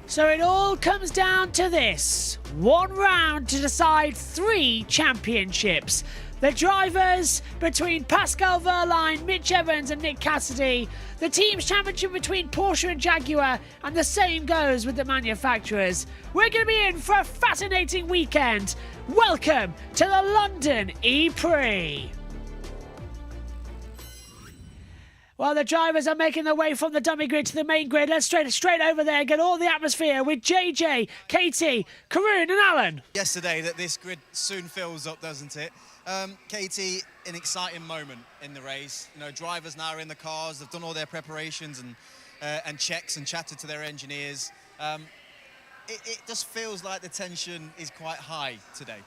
So it all comes down to this. One round to decide 3 championships. The drivers between Pascal Wehrlein, Mitch Evans and Nick Cassidy. The team's championship between Porsche and Jaguar. And the same goes with the manufacturers. We're going to be in for a fascinating weekend. Welcome to the London EPrix. While the drivers are making their way from the dummy grid to the main grid, let's straight over there and get all the atmosphere with JJ, Katie, Karun and Alan. Yesterday that this grid soon fills up, doesn't it? Katie, an exciting moment in the race. You know, drivers now are in the cars, they've done all their preparations and checks and chatted to their engineers. It just feels like the tension is quite high today.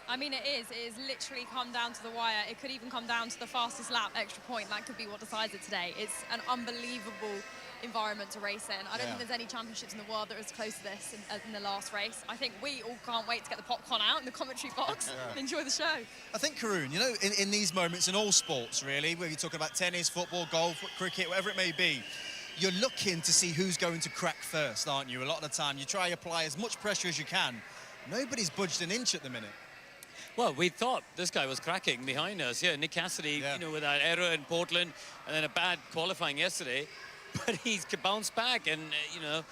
I mean, it is literally come down to the wire. It could even come down to the fastest lap, extra point. That could be what decides it today. It's an unbelievable environment to race in. I don't think there's any championships in the world that are as close to this in the last race. I think we all can't wait to get the popcorn out in the commentary box and enjoy the show. I think, Karun, you know, in these moments, in all sports, really, whether you're talking about tennis, football, golf, cricket, whatever it may be, you're looking to see who's going to crack first, aren't you? A lot of the time, you try to apply as much pressure as you can. Nobody's budged an inch at the minute. Well, we thought this guy was cracking behind us. Yeah, Nick Cassidy, you know, with that error in Portland and then a bad qualifying yesterday. But he's bounced back, and, you know,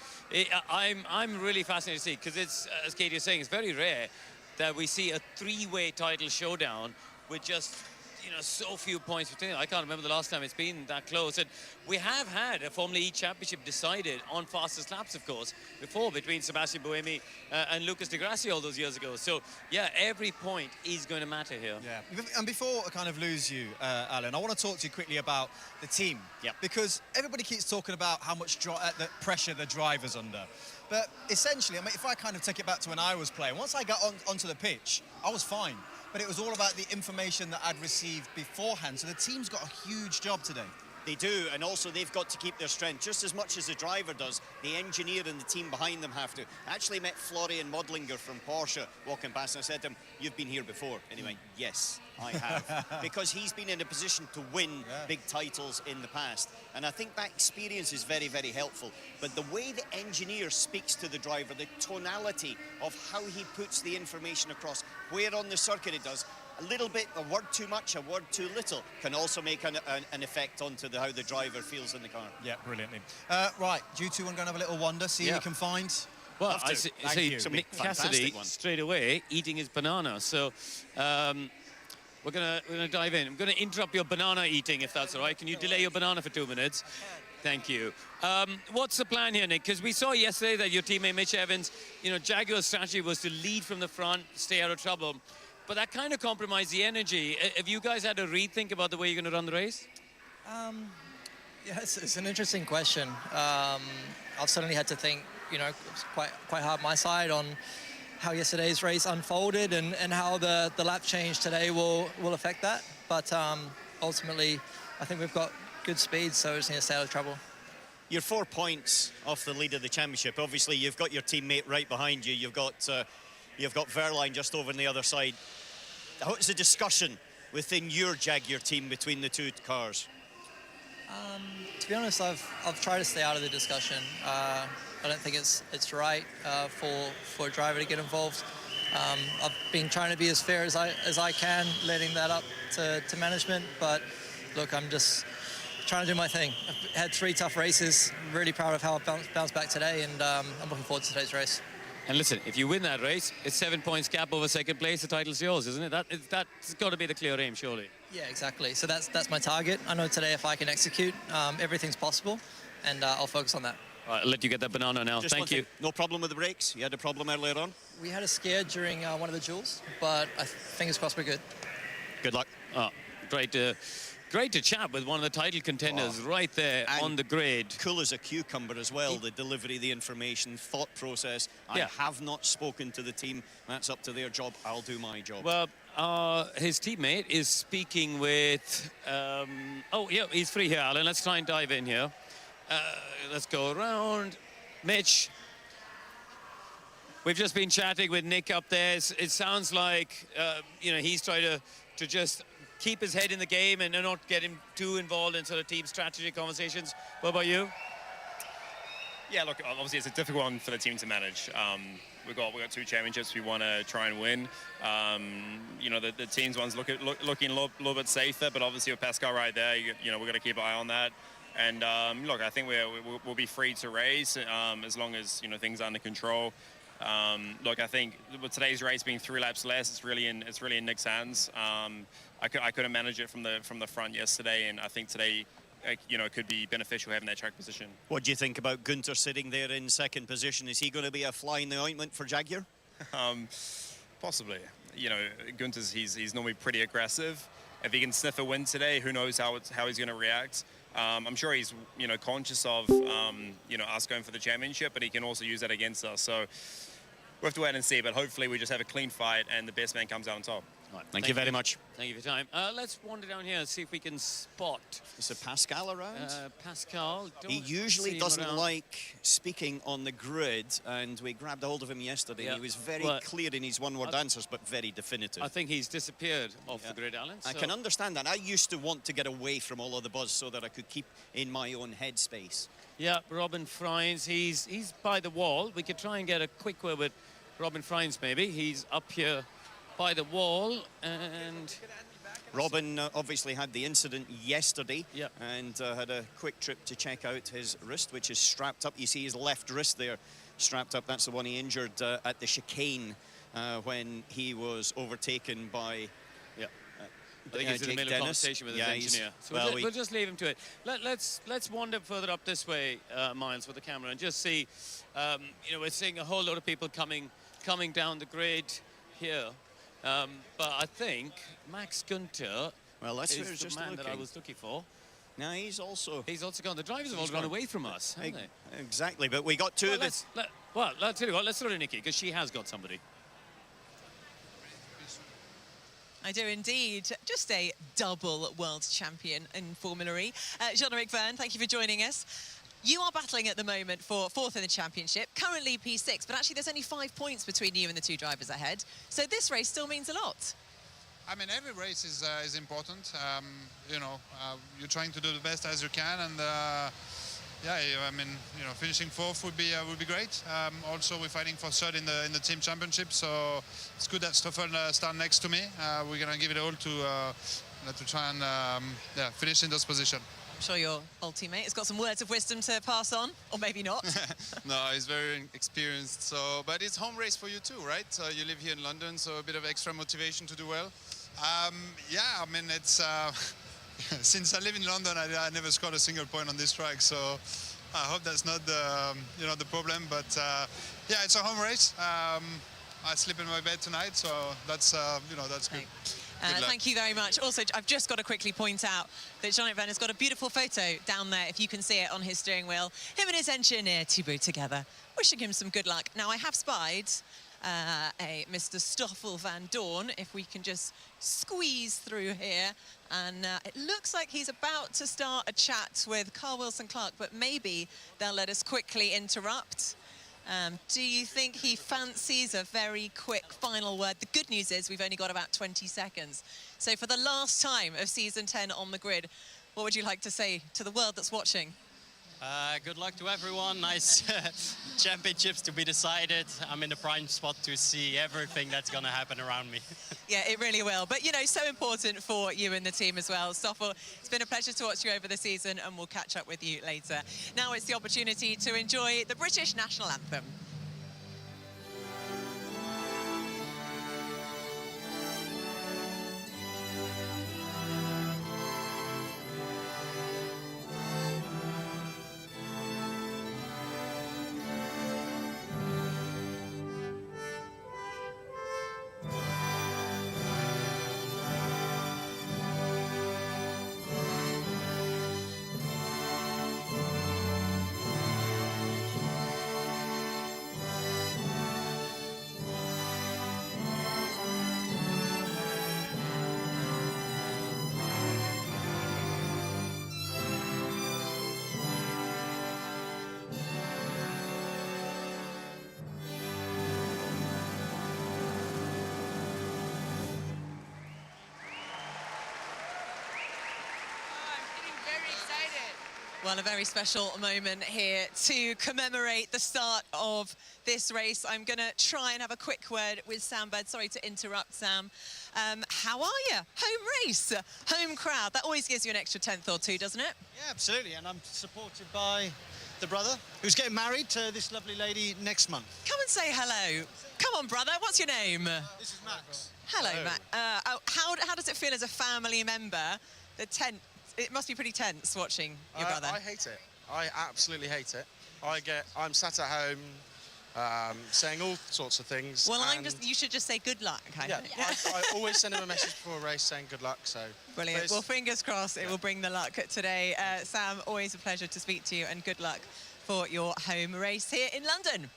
I'm really fascinated to see, because it's, as Katie is saying, it's very rare that we see a 3-way title showdown with just, you know, so few points between them. I can't remember the last time it's been that close. And we have had a Formula E championship decided on fastest laps, of course, before, between Sebastian Buemi and Lucas Di Grassi all those years ago. So, yeah, every point is going to matter here. Yeah, and before I kind of lose you, Alan, I want to talk to you quickly about the team. Yeah. Because everybody keeps talking about how much the pressure the driver's under. But essentially, I mean, if I kind of take it back to when I was playing, once I got onto the pitch, I was fine. But it was all about the information that I'd received beforehand. So the team's got a huge job today. They do, and also they've got to keep their strength just as much as the driver does. The engineer and the team behind them have to. I actually met Florian Modlinger from Porsche walking past, and I said to him, "You've been here before?" And he went, "Yes, I have." Because he's been in a position to win big titles in the past. And I think that experience is very, very helpful. But the way the engineer speaks to the driver, the tonality of how he puts the information across, where on the circuit it does, a little bit, a word too much, a word too little, can also make an effect onto how the driver feels in the car. Yeah, brilliantly. Right, do you two want to go and have a little wander, see what you can find? Well, I see Nick Cassidy straight away eating his banana. So we're gonna dive in. I'm gonna interrupt your banana eating, if that's all right. Can you delay your banana for 2 minutes? Thank you. What's the plan here, Nick? Because we saw yesterday that your teammate Mitch Evans, you know, Jaguar's strategy was to lead from the front, stay out of trouble. But that kind of compromised the energy. Have you guys had a rethink about the way you're going to run the race? Yeah, it's an interesting question. I've certainly had to think, you know, quite hard my side on how yesterday's race unfolded and how the lap change today will affect that. But ultimately, I think we've got good speed, so we just need to stay out of trouble. You're 4 points off the lead of the championship. Obviously, you've got your teammate right behind you. You've got Wehrlein just over on the other side. What's the discussion within your Jaguar team between the two cars? To be honest, I've tried to stay out of the discussion. I don't think it's right for a driver to get involved. I've been trying to be as fair as I can, letting that up to management. But look, I'm just trying to do my thing. I've had 3 tough races. I'm really proud of how I bounced back today, and I'm looking forward to today's race. And listen, if you win that race, it's 7 points gap over second place. The title's yours, isn't it? That's got to be the clear aim, surely. Yeah, exactly. So that's my target. I know today if I can execute, everything's possible, and I'll focus on that. All right, I'll let you get that banana now. Thank you. No problem with the brakes? You had a problem earlier on? We had a scare during one of the duels, but fingers crossed we're good. Good luck. Oh, great to chat with one of the title contenders right there on the grid. Cool as a cucumber as well, the delivery, the information, thought process. I have not spoken to the team. That's up to their job. I'll do my job. Well, his teammate is speaking with... oh, yeah, he's free here, Alan. Let's try and dive in here. Let's go around. Mitch, we've just been chatting with Nick up there. It sounds like, you know, he's trying to just keep his head in the game and not get him too involved in sort of team strategy conversations. What about you? Yeah, look, obviously it's a difficult one for the team to manage. We've got 2 championships we want to try and win. You know, the team's one's looking a little bit safer, but obviously with Pascal right there, you know, we've got to keep an eye on that. And look, I think we'll be free to race as long as, you know, things are under control. Look, I think with today's race being 3 laps less, it's really in Nick's hands. I couldn't manage it from the front yesterday, and I think today, you know, it could be beneficial having that track position. What do you think about Gunter sitting there in second position? Is he going to be a fly in the ointment for Jaguar? Possibly. You know, Gunter's he's normally pretty aggressive. If he can sniff a win today, who knows how he's going to react. I'm sure he's, you know, conscious of you know, us going for the championship, but he can also use that against us. So we'll have to wait and see. But hopefully we just have a clean fight and the best man comes out on top. Right, thank you very much. Thank you for your time. Let's wander down here and see if we can spot. Is it Pascal around? Pascal. He usually doesn't like speaking on the grid, and we grabbed a hold of him yesterday. Yeah. He was very clear in his one-word answers, but very definitive. I think he's disappeared off the grid, Alan. I can understand that. I used to want to get away from all of the buzz so that I could keep in my own headspace. Yeah, Robin Frines, he's by the wall. We could try and get a quick word with Robin Frines, maybe. He's up here by the wall, and Robin obviously had the incident yesterday, yeah, and had a quick trip to check out his wrist, which is strapped up. You see his left wrist there strapped up. That's the one he injured at the chicane when he was overtaken by I think he's in the middle of conversation with his engineer. So we'll just leave him to it. Let's wander further up this way, Miles, with the camera, and just see. You know, we're seeing a whole lot of people coming down the grid here. But I think Max Gunter is the man that I was looking for. Now he's also gone. The drivers have all run away from us, haven't they? Exactly, but we got 2 of this. Well, I'll tell you what, let's throw to Nikki, because she has got somebody. I do indeed. Just a double world champion in Formula E. Jean-Eric Verne, thank you for joining us. You are battling at the moment for 4th in the championship, currently P6, but actually there's only 5 points between you and the 2 drivers ahead. So this race still means a lot. I mean, every race is important. You know, you're trying to do the best as you can, and yeah, I mean, you know, finishing 4th would be great. Also, we're fighting for 3rd in the team championship, so it's good that Stoffel starts next to me. We're gonna give it all to try and finish in this position. I'm sure your old teammate has got some words of wisdom to pass on, or maybe not. No, he's very experienced. So, but it's home race for you too, right? So you live here in London, so a bit of extra motivation to do well. Yeah, I mean, it's since I live in London, I never scored a single point on this track, so I hope that's not the the problem. But yeah, it's a home race. I sleep in my bed tonight, so that's that's good. Thank you very much. Also, I've just got to quickly point out that Jean-Eric Verne has got a beautiful photo down there, if you can see it on his steering wheel. Him and his engineer, Thibaut, together, wishing him some good luck. Now, I have spied a Mr. Stoffel van Dorn, if we can just squeeze through here. And it looks like he's about to start a chat with Carl Wilson-Clark, but maybe they'll let us quickly interrupt. Do you think he fancies a very quick final word? The good news is we've only got about 20 seconds. So for the last time of season 10 on the grid, what would you like to say to the world that's watching? Good luck to everyone. Nice championships to be decided. I'm in the prime spot to see everything that's going to happen around me. Yeah, it really will. But, you know, so important for you and the team as well. Stoffel, it's been a pleasure to watch you over the season, and we'll catch up with you later. Now it's the opportunity to enjoy the British national anthem. Well, a very special moment here to commemorate the start of this race. I'm going to try and have a quick word with Sam Bird. Sorry to interrupt, Sam. How are you? Home race, home crowd. That always gives you an extra tenth or two, doesn't it? Yeah, absolutely. And I'm supported by the brother who's getting married to this lovely lady next month. Come and say hello. Come on, brother. What's your name? This is Max. Hello, Matt. How does it feel as a family member? It must be pretty tense watching your brother. I hate it. I absolutely hate it. I'm sat at home saying all sorts of things. Well, you should just say good luck. I always send him a message before a race saying good luck. So brilliant. Well, fingers crossed it will bring the luck today. Sam, always a pleasure to speak to you, and good luck for your home race here in London.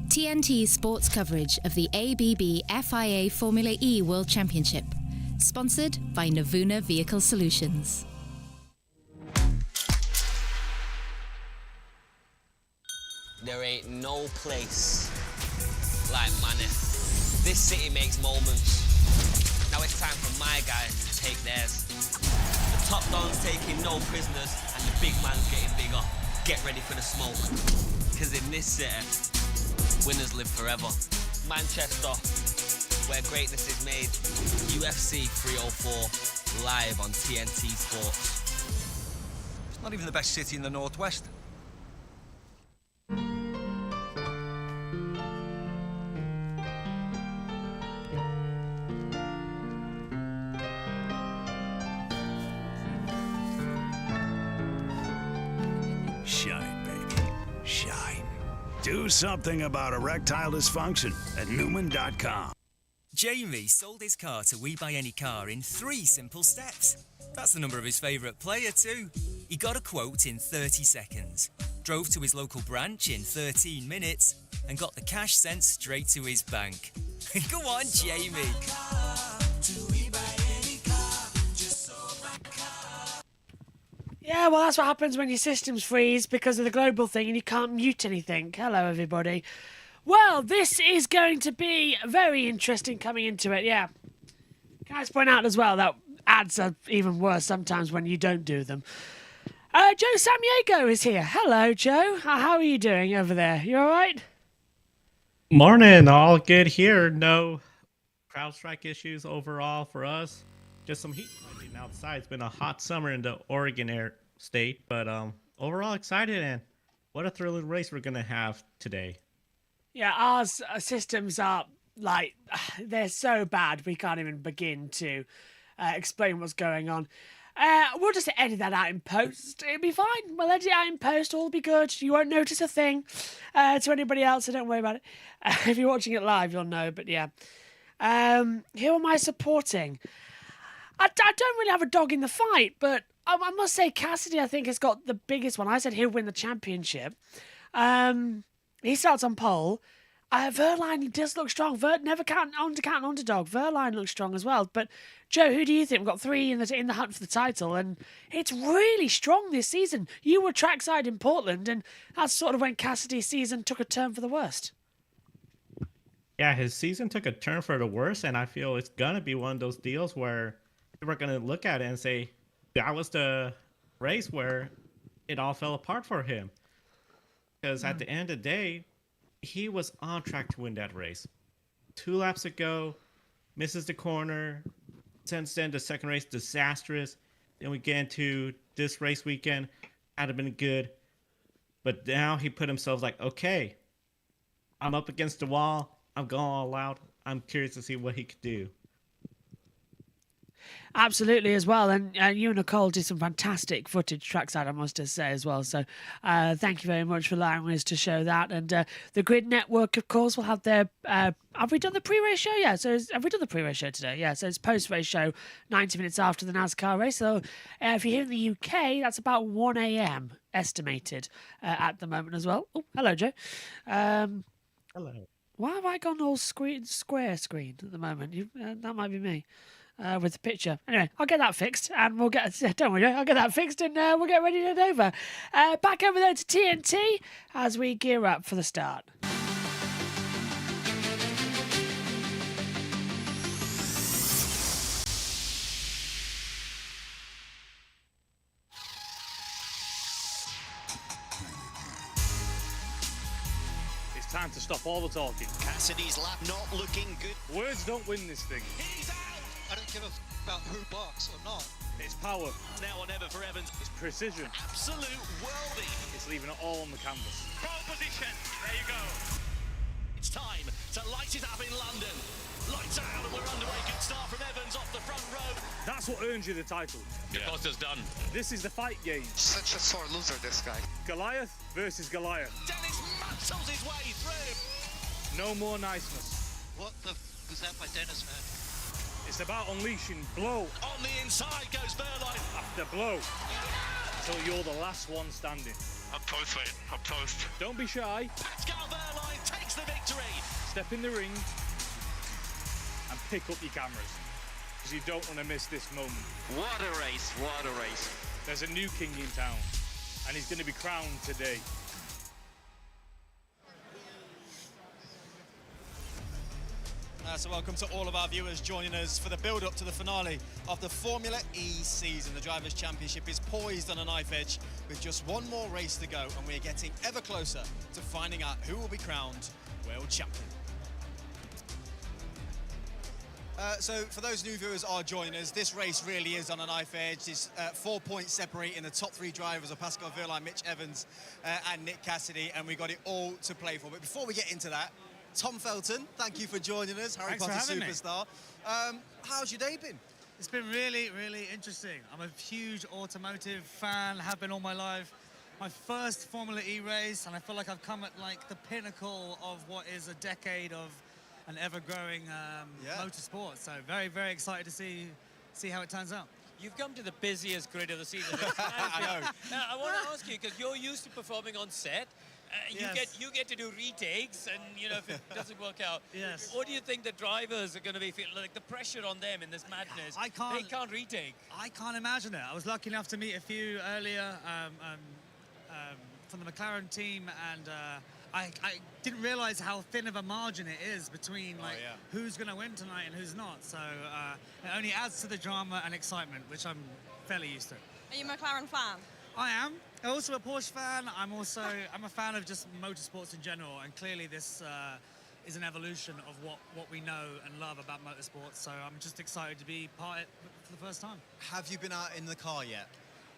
TNT sports coverage of the ABB FIA Formula E World Championship, sponsored by Navuna Vehicle Solutions. There ain't no place like Manif. This city makes moments. Now it's time for my guys to take theirs. The top dog's taking no prisoners and the big man's getting bigger. Get ready for the smoke. Cause in this city, winners live forever. Manchester, where greatness is made. UFC 304, live on TNT Sports. It's not even the best city in the Northwest. Shine, baby. Shine. Do something about erectile dysfunction at Newman.com. Jamie sold his car to We Buy Any Car in 3 simple steps. That's the number of his favourite player too. He got a quote in 30 seconds, drove to his local branch in 13 minutes, and got the cash sent straight to his bank. Go on, Jamie. Yeah, well, that's what happens when your systems freeze because of the global thing and you can't mute anything. Hello, everybody. Well, this is going to be very interesting coming into it, yeah. Can I just point out as well that ads are even worse sometimes when you don't do them. Joe Samiego is here. Hello, Joe. How are you doing over there? You all right? Morning. All good here. No CrowdStrike issues overall for us. Just some heat outside. It's been a hot summer in the Oregon state, but overall excited, and what a thrilling race we're gonna have today. Yeah, our systems are like they're so bad we can't even begin to explain what's going on. We'll just edit that out in post. It'll be fine. We'll edit it out in post. All will be good. You won't notice a thing to anybody else, so don't worry about it. If you're watching it live, you'll know. But yeah, who am I supporting? I don't really have a dog in the fight, but I must say Cassidy, I think, has got the biggest one. I said he'll win the championship. He starts on pole. Verline does look strong. Never count an underdog. Verline looks strong as well. But Joe, who do you think? We've got 3 in the hunt for the title, and it's really strong this season. You were trackside in Portland, and that's sort of when Cassidy's season took a turn for the worst. Yeah, his season took a turn for the worse, and I feel it's gonna be one of those deals where we're going to look at it and say, that was the race where it all fell apart for him. Because at the end of the day, he was on track to win that race. 2 laps ago, misses the corner. Since then, the second race, disastrous. Then we get into this race weekend, had been good. But now he put himself like, okay, I'm up against the wall. I'm going all out. I'm curious to see what he could do. Absolutely as well, and you and Nicole did some fantastic footage trackside, I must just say as well, so thank you very much for allowing us to show that. And the Grid Network, of course, will have their have we done the pre-race show? Yeah, so have we done the pre-race show today? Yeah, so it's post-race show 90 minutes after the NASCAR race, so if you're here in the UK, that's about 1 a.m. estimated at the moment as well. Oh, hello, Joe. Hello. Why have I gone all square screen at the moment? That might be me. with the picture. Anyway, I'll get that fixed, and we'll get. Don't worry, I'll get that fixed, and we'll get ready to head over. Back over there to TNT as we gear up for the start. Time to stop all the talking. Cassidy's lap not looking good. Words don't win this thing. He's out! I don't give a about who barks or not. It's power. Now or never for Evans. It's precision. Absolute worldie. It's leaving it all on the canvas. Pole position. There you go. It's time to light it up in London. Lights out and we're underway. Good start from Evans off the front row. That's what earns you the title. The Costa's done. This is the fight game. Such a sore loser, this guy. Goliath versus Goliath. Dennis muscles his way through. No more niceness. What the was that by Dennis, man? It's about unleashing blow. On the inside goes Verline. After blow. Until you're the last one standing. Up toast, mate. Up toast. Don't be shy. Pascal Verline takes the victory. Step in the ring and pick up your cameras, because you don't want to miss this moment. What a race, what a race. There's a new king in town, and he's going to be crowned today. So welcome to all of our viewers joining us for the build-up to the finale of the Formula E season. The Drivers' Championship is poised on a knife edge with just one more race to go, and we're getting ever closer to finding out who will be crowned world champion. So for those new viewers are joining us, this race really is on a knife edge. There's 4 points separating the top three drivers of Pascal Wehrlein, Mitch Evans and Nick Cassidy, and we've got it all to play for. But before we get into that, Tom Felton, thank you for joining us, Harry Potter superstar. How's your day been? It's been really, really interesting. I'm a huge automotive fan, have been all my life. My first Formula E race, and I feel like I've come at like the pinnacle of what is a decade of an ever-growing motorsport. So very, very excited to see how it turns out. You've come to the busiest grid of the season. I know. Now, I want to ask you, because you're used to performing on set. You get to do retakes, and you know if it doesn't work out. Yes. What do you think the drivers are going to be feeling? Like the pressure on them in this madness. They can't retake. I can't imagine it. I was lucky enough to meet a few earlier from the McLaren team, and I didn't realize how thin of a margin it is between who's going to win tonight and who's not. So it only adds to the drama and excitement, which I'm fairly used to. Are you a McLaren fan? I am. I'm also a Porsche fan. I'm a fan of just motorsports in general, and clearly this is an evolution of what we know and love about motorsports. So I'm just excited to be part of it for the first time. Have you been out in the car yet?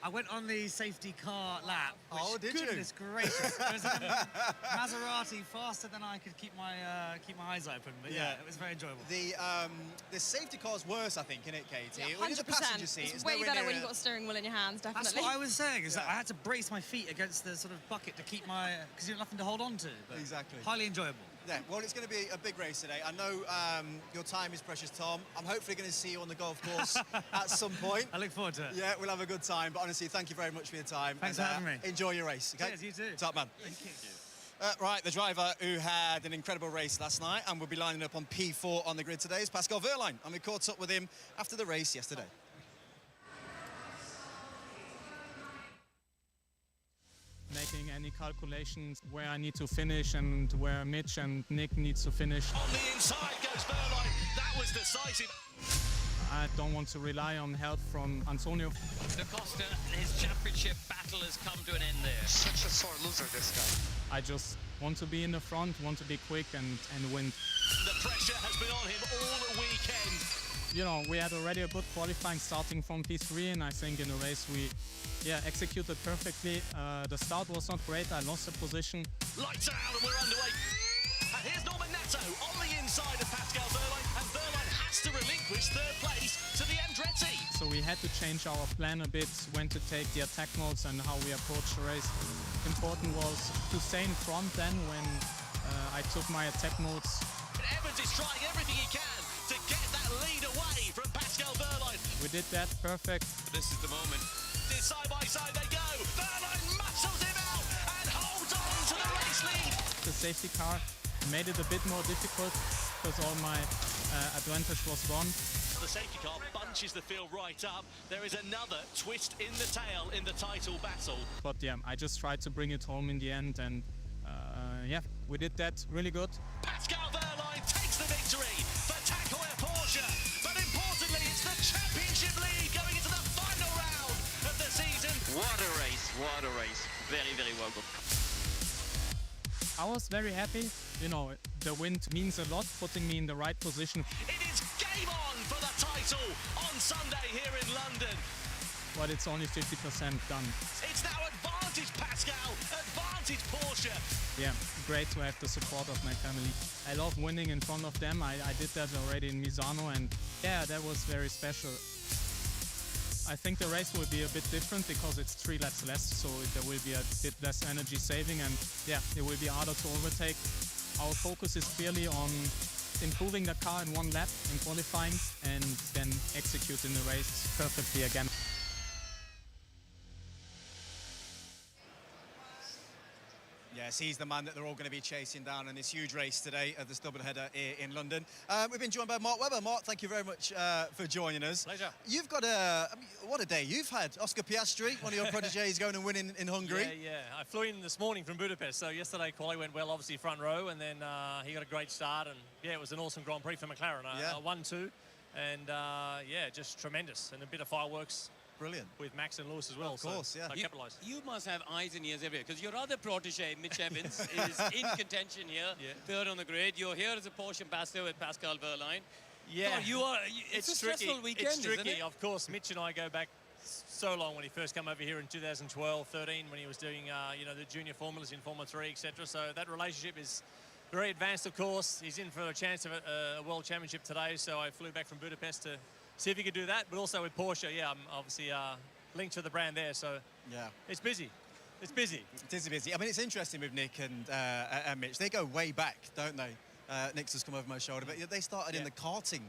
I went on the safety car lap. Oh, did you? Goodness gracious. It was a Maserati faster than I could keep my eyes open. But yeah, it was very enjoyable. The safety car's worse, I think, isn't it, Katie? Yeah, When you're in the 100%. passenger seat, It's way better when you've got a steering wheel in your hands, definitely. That's what I was saying, is that I had to brace my feet against the sort of bucket to keep because you have nothing to hold on to. But exactly. Highly enjoyable. Yeah, well, it's going to be a big race today. I know your time is precious, Tom. I'm hopefully going to see you on the golf course at some point. I look forward to it. Yeah, we'll have a good time. But honestly, thank you very much for your time. Thanks for having me. Enjoy your race, okay? Cheers, you too. Top man. Thank you. Right, the driver who had an incredible race last night and will be lining up on P4 on the grid today is Pascal Wehrlein. And we caught up with him after the race yesterday. Making any calculations where I need to finish and where Mitch and Nick needs to finish. On the inside goes Verline. That was decisive. I don't want to rely on help from Antonio. Da Costa, his championship battle has come to an end there. Such a sore loser, this guy. I just want to be in the front, want to be quick and win. The pressure has been on him all the weekend. You know, we had already a good qualifying starting from P3, and I think in the race we executed perfectly. The start was not great, I lost the position. Lights out and we're underway. And here's Norman Netto on the inside of Pascal Wehrlein, and Wehrlein has to relinquish third place to the Andretti. So we had to change our plan a bit, when to take the attack modes and how we approach the race. Important was to stay in front then when I took my attack modes. And Evans is trying everything he can to get that lead away from Pascal Wehrlein. We did that perfect. This is the moment. Side by side they go. Wehrlein muscles him out and holds on to the race lead. The safety car made it a bit more difficult because all my advantage was gone. as the safety car bunches the field right up. There is another twist in the tail in the title battle. But yeah, I just tried to bring it home in the end, and yeah, we did that really good. Pascal Wehrlein takes the victory for Takoe Porsche, but importantly, it's the championship lead going into the final round of the season. What a race, what a race. Very, very well done. I was very happy. You know, the win means a lot, putting me in the right position. It is game on for the title on Sunday here in London. But it's only 50% done. It's now advantage Pascal, advantage Porsche. Yeah, great to have the support of my family. I love winning in front of them. I did that already in Misano, and yeah, that was very special. I think the race will be a bit different because it's 3 laps less, so there will be a bit less energy saving, and yeah, it will be harder to overtake. Our focus is clearly on improving the car in 1 lap in qualifying and then executing the race perfectly again. Yes, he's the man that they're all going to be chasing down in this huge race today at this doubleheader here in London. We've been joined by Mark Webber. Mark, thank you very much for joining us. Pleasure. You've got what a day you've had. Oscar Piastri, one of your protégés, going and winning in Hungary. Yeah. I flew in this morning from Budapest, so yesterday quali went well, obviously front row, and then he got a great start, and yeah, it was an awesome Grand Prix for McLaren. 1-2, and yeah, just tremendous, and a bit of fireworks. Brilliant. With Max and Lewis as well. Of course, so yeah. Capitalise. You must have eyes and ears everywhere, because your other protege, Mitch Evans, is in contention here, third on the grid. You're here as a Porsche ambassador with Pascal Wehrlein. Yeah. So it's a tricky. stressful weekend, It's tricky. Isn't it? Of course, Mitch and I go back so long when he first came over here in 2012, 13, when he was doing, the junior formulas in Formula 3, etc. So that relationship is very advanced, of course. He's in for a chance of a World Championship today, so I flew back from Budapest to see if he could do that. But also with Porsche, yeah, I'm obviously linked to the brand there, so yeah, it's busy. It's busy. It is busy. I mean, it's interesting with Nick and Mitch. They go way back, don't they? Nick's just come over my shoulder, but they started in the karting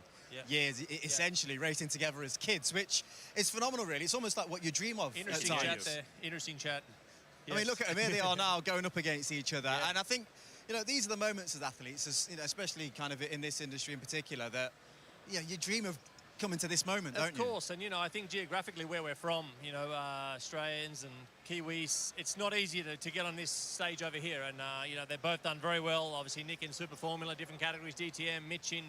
years, essentially racing together as kids, which is phenomenal, really. It's almost like what you dream of. Interesting at chat times. there. Interesting chat. I mean, look at them. Here they are now going up against each other, and I think these are the moments as athletes, especially kind of in this industry in particular, that you dream of coming to this moment, don't you? Of course, and I think geographically where we're from, Australians and Kiwis, it's not easy to get on this stage over here, and they've both done very well. Obviously, Nick in Super Formula, different categories, DTM, Mitch in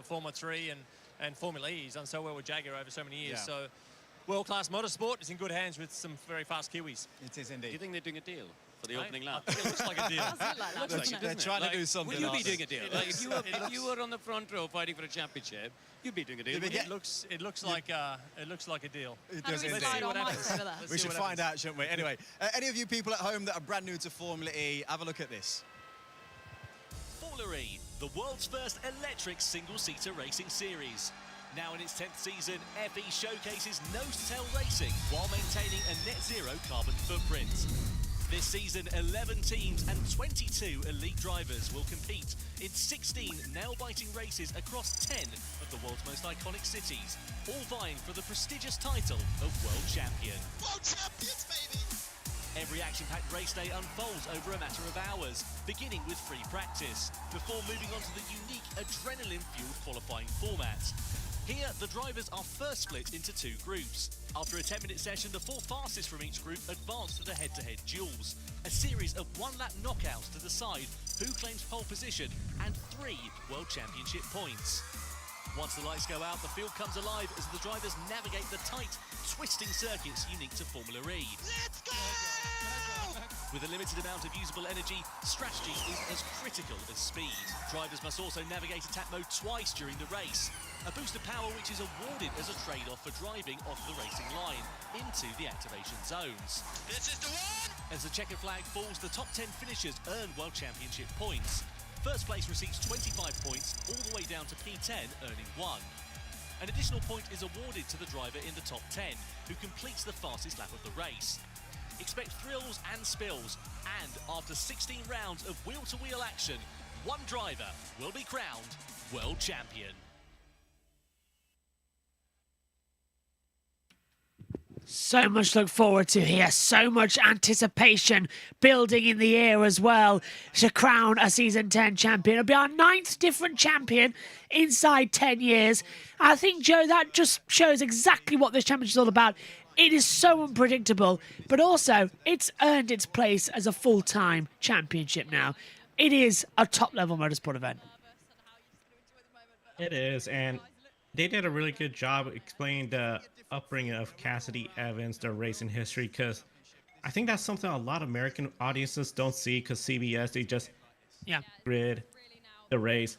Formula 3 and Formula E. He's done so well with Jaguar over so many years. So world-class motorsport is in good hands with some very fast Kiwis. It is indeed. Do you think they're doing a deal for the opening lap? I think it looks like a deal. They're trying to do something. Would you be doing a deal? Like if you were on the front row fighting for a championship, you'd be doing a deal. It looks like a deal. It does indeed. We should find out, shouldn't we? Anyway, any of you people at home that are brand new to Formula E, have a look at this. Formula E, the world's first electric single-seater racing series. Now in its 10th season, FE showcases nose-to-tail racing while maintaining a net-zero carbon footprint. This season, 11 teams and 22 elite drivers will compete in 16 nail-biting races across 10 of the world's most iconic cities, all vying for the prestigious title of World Champion. World Champions, baby! Every action-packed race day unfolds over a matter of hours, beginning with free practice, before moving on to the unique adrenaline-fueled qualifying format. Here, the drivers are first split into 2 groups. After a 10-minute session, the 4 fastest from each group advance to the head-to-head duels, a series of 1-lap knockouts to decide who claims pole position and 3 World Championship points. Once the lights go out, the field comes alive as the drivers navigate the tight, twisting circuits unique to Formula E. Let's go! With a limited amount of usable energy, strategy is as critical as speed. Drivers must also navigate attack mode twice during the race, a boost of power which is awarded as a trade-off for driving off the racing line into the activation zones. This is the one! As the checkered flag falls, the top 10 finishers earn World Championship points. First place receives 25 points, all the way down to P10, earning 1. An additional point is awarded to the driver in the top 10, who completes the fastest lap of the race. Expect thrills and spills, and after 16 rounds of wheel-to-wheel action, one driver will be crowned World Champion. So much to look forward to here. So much anticipation building in the air as well to crown a Season 10 champion. It'll be our 9th different champion inside 10 years. I think, Joe, that just shows exactly what this championship is all about. It is so unpredictable, but also it's earned its place as a full-time championship now. It is a top-level motorsport event. It is, and they did a really good job explaining the upbringing of Cassidy Evans, their racing history, because I think that's something a lot of American audiences don't see, because CBS, they just grid the race.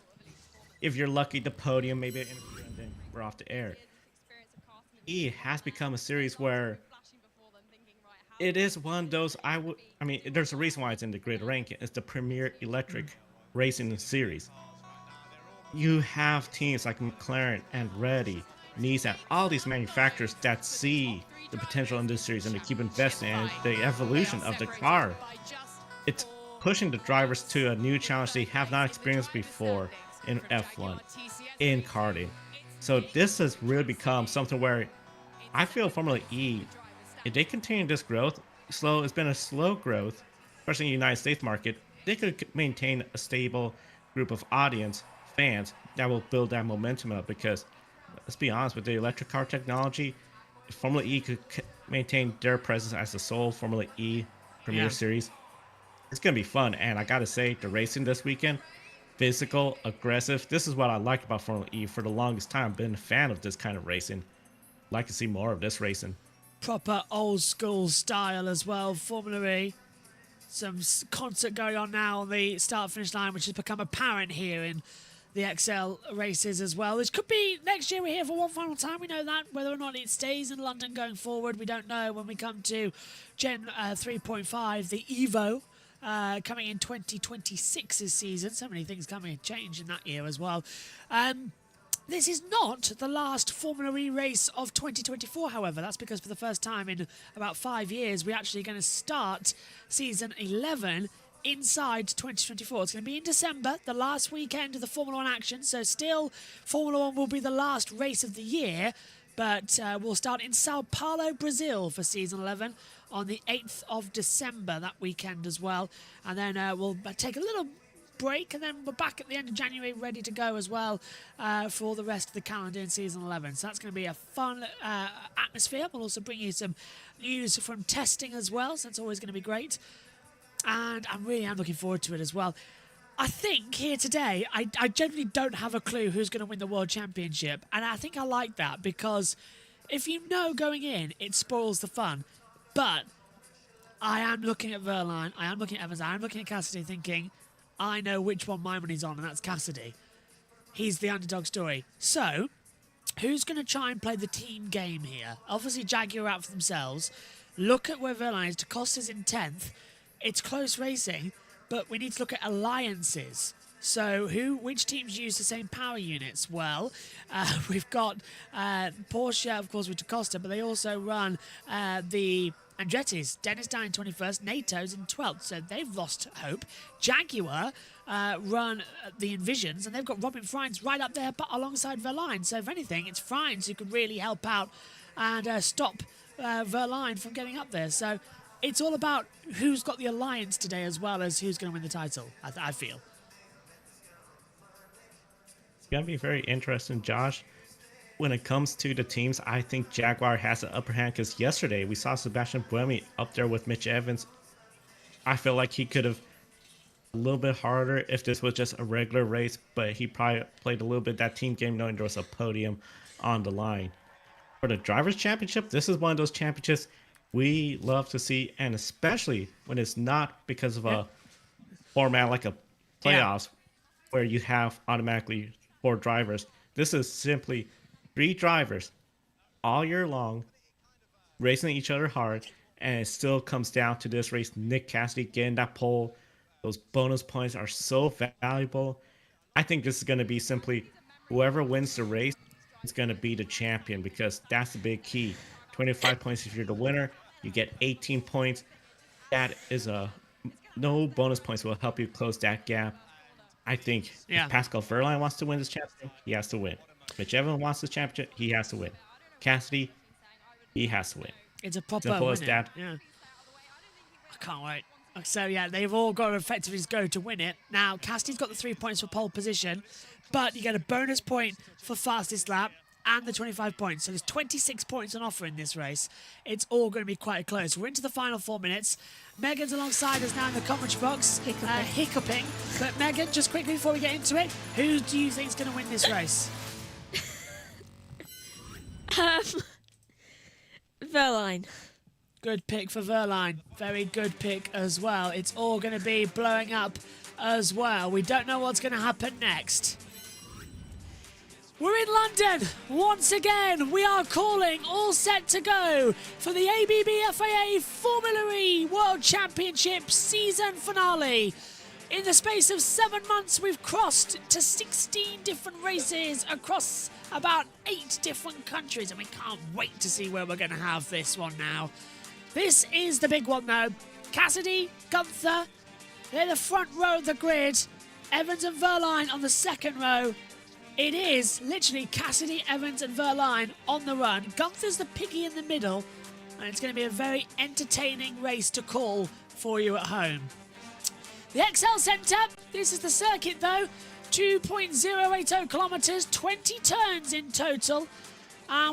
If you're lucky, the podium, maybe an interview, and then we're off the air. It has become a series where it is one of those, I mean, there's a reason why it's in the grid ranking. It's the premier electric racing series. You have teams like McLaren and Reddy, Nissan, all these manufacturers that see the potential in this series and they keep investing in the evolution of the car. It's pushing the drivers to a new challenge they have not experienced before in F1, in karting. So this has really become something where I feel Formula E, if they continue this growth, it's been a slow growth, especially in the United States market, they could maintain a stable group of audience, fans, that will build that momentum up, because let's be honest, with the electric car technology, if Formula E could maintain their presence as the sole Formula E Premier Series, it's going to be fun. And I got to say, the racing this weekend, physical, aggressive, this is what I like about Formula E. For the longest time, I've been a fan of this kind of racing. I'd like to see more of this racing. Proper old school style as well, Formula E. Some concert going on now on the start-finish line, which has become apparent here in the XL races as well. This could be next year we're here for one final time. We know that. Whether or not it stays in London going forward, we don't know when we come to Gen 3.5, the Evo, coming in 2026's season. So many things coming and change in that year as well. This is not the last Formula E race of 2024, however. That's because for the first time in about 5 years, we're actually going to start season 11 inside 2024. It's going to be in December, the last weekend of the Formula 1 action. So still, Formula 1 will be the last race of the year, but we'll start in Sao Paulo, Brazil for season 11 on the 8th of December, that weekend as well. And then we'll take a little break, and then we're back at the end of January ready to go as well for the rest of the calendar in season 11. So that's going to be a fun atmosphere. We'll also bring you some news from testing as well, so it's always going to be great. And I really am looking forward to it as well. I think here today, I generally don't have a clue who's going to win the World Championship. And I think I like that, because if you know going in, it spoils the fun. But I am looking at Verline, I am looking at Evans, I am looking at Cassidy thinking, I know which one my money's on, and that's Cassidy. He's the underdog story. So, who's going to try and play the team game here? Obviously, Jaguar out for themselves. Look at where Verline is. DaCosta's in 10th. It's close racing, but we need to look at alliances. So which teams use the same power units? Well, we've got Porsche, of course, with DaCosta, but they also run the Andretti's. Dennis down in 21st, NATO's in 12th, so they've lost hope. Jaguar run the Envisions, and they've got Robin Friends right up there alongside Verline. So if anything, it's Friends who could really help out and stop Verline from getting up there. So it's all about who's got the alliance today as well as who's going to win the title, I feel. It's going to be very interesting, Josh. When it comes to the teams, I think Jaguar has the upper hand, because yesterday we saw Sebastian Buemi up there with Mitch Evans. I feel like he could have a little bit harder if this was just a regular race, but he probably played a little bit that team game knowing there was a podium on the line. For the Drivers' Championship, this is one of those championships we love to see, and especially when it's not because of a format like a playoffs where you have automatically 4 drivers. This is simply 3 drivers all year long racing each other hard, and it still comes down to this race. Nick Cassidy getting that pole. Those bonus points are so valuable. I think this is going to be simply whoever wins the race is going to be the champion, because that's the big key. 25 points if you're the winner. You get 18 points. That is no bonus points will help you close that gap. I think if Pascal Wehrlein wants to win this championship, he has to win. Mitch Evans wants the championship, he has to win. Cassidy, he has to win. It's a proper Simple as winning. that. Yeah. I can't wait. So, yeah, they've all got to effectively go to win it. Now, Cassidy's got the 3 points for pole position, but you get a bonus point for fastest lap and the 25 points. So there's 26 points on offer in this race. It's all going to be quite close. We're into the final 4 minutes. Megan's alongside us now in the commentary box, hiccuping. But Megan, just quickly before we get into it, who do you think is going to win this race? Verline. Good pick for Verline. Very good pick as well. It's all going to be blowing up as well. We don't know what's going to happen next. We're in London once again. We are calling all set to go for the ABB FIA Formula E World Championship season finale. In the space of 7 months, we've crossed to 16 different races across about 8 different countries, and we can't wait to see where we're going to have this one now. This is the big one, though. Cassidy, Gunther, they're the front row of the grid. Evans and Verline on the second row. It is literally Cassidy, Evans and Verline on the run. Gunther's the piggy in the middle, and it's going to be a very entertaining race to call for you at home. The XL Centre, this is the circuit though, 2.080 kilometres, 20 turns in total.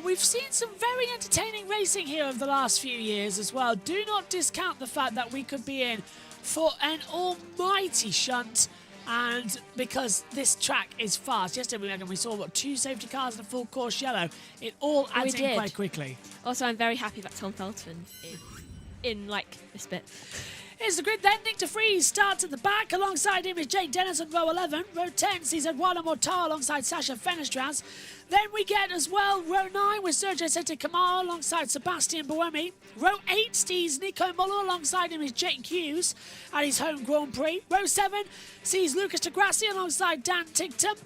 We've seen some very entertaining racing here over the last few years as well. Do not discount the fact that we could be in for an almighty shunt, and because this track is fast. Yesterday we saw, 2 safety cars and a full course yellow. It all adds in quite quickly. Also, I'm very happy that Tom Felton is in, this bit. Here's the grid then. Nick de Vries starts at the back. Alongside him is Jake Dennis on row 11. Row 10 sees Eduardo Mortar alongside Sasha Fenestras. Then we get as well row 9 with Sergio Sete Camaro alongside Sebastian Buemi. Row 8 sees Nico Muller. Alongside him is Jake Hughes at his home Grand Prix. Row 7 sees Lucas de Grassi alongside Dan Tigton.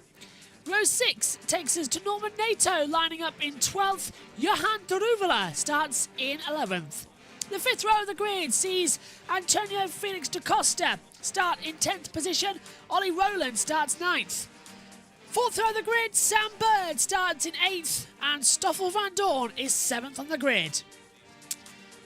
Row 6 takes us to Norman Nato lining up in 12th. Johan Daruvela starts in 11th. The 5th row of the grid sees Antonio Felix da Costa start in 10th position. Ollie Rowland starts 9th. 4th row of the grid, Sam Bird starts in 8th. And Stoffel Van Dorn is 7th on the grid.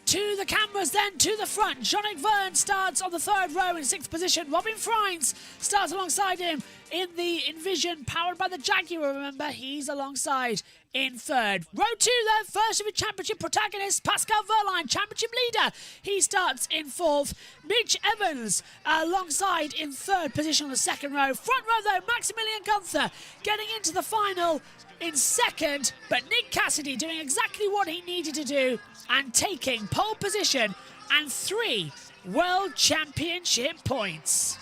To the cameras then, to the front. Jean-Luc Verne starts on the 3rd row in 6th position. Robin Freins starts alongside him in the Envision, powered by the Jaguar, remember. He's alongside in 3rd. Row 2 though, first of the championship protagonist, Pascal Verline, championship leader. He starts in 4th. Mitch Evans alongside in 3rd position on the 2nd row. Front row though, Maximilian Gunther getting into the final in 2nd, but Nick Cassidy doing exactly what he needed to do and taking pole position and 3 World Championship points.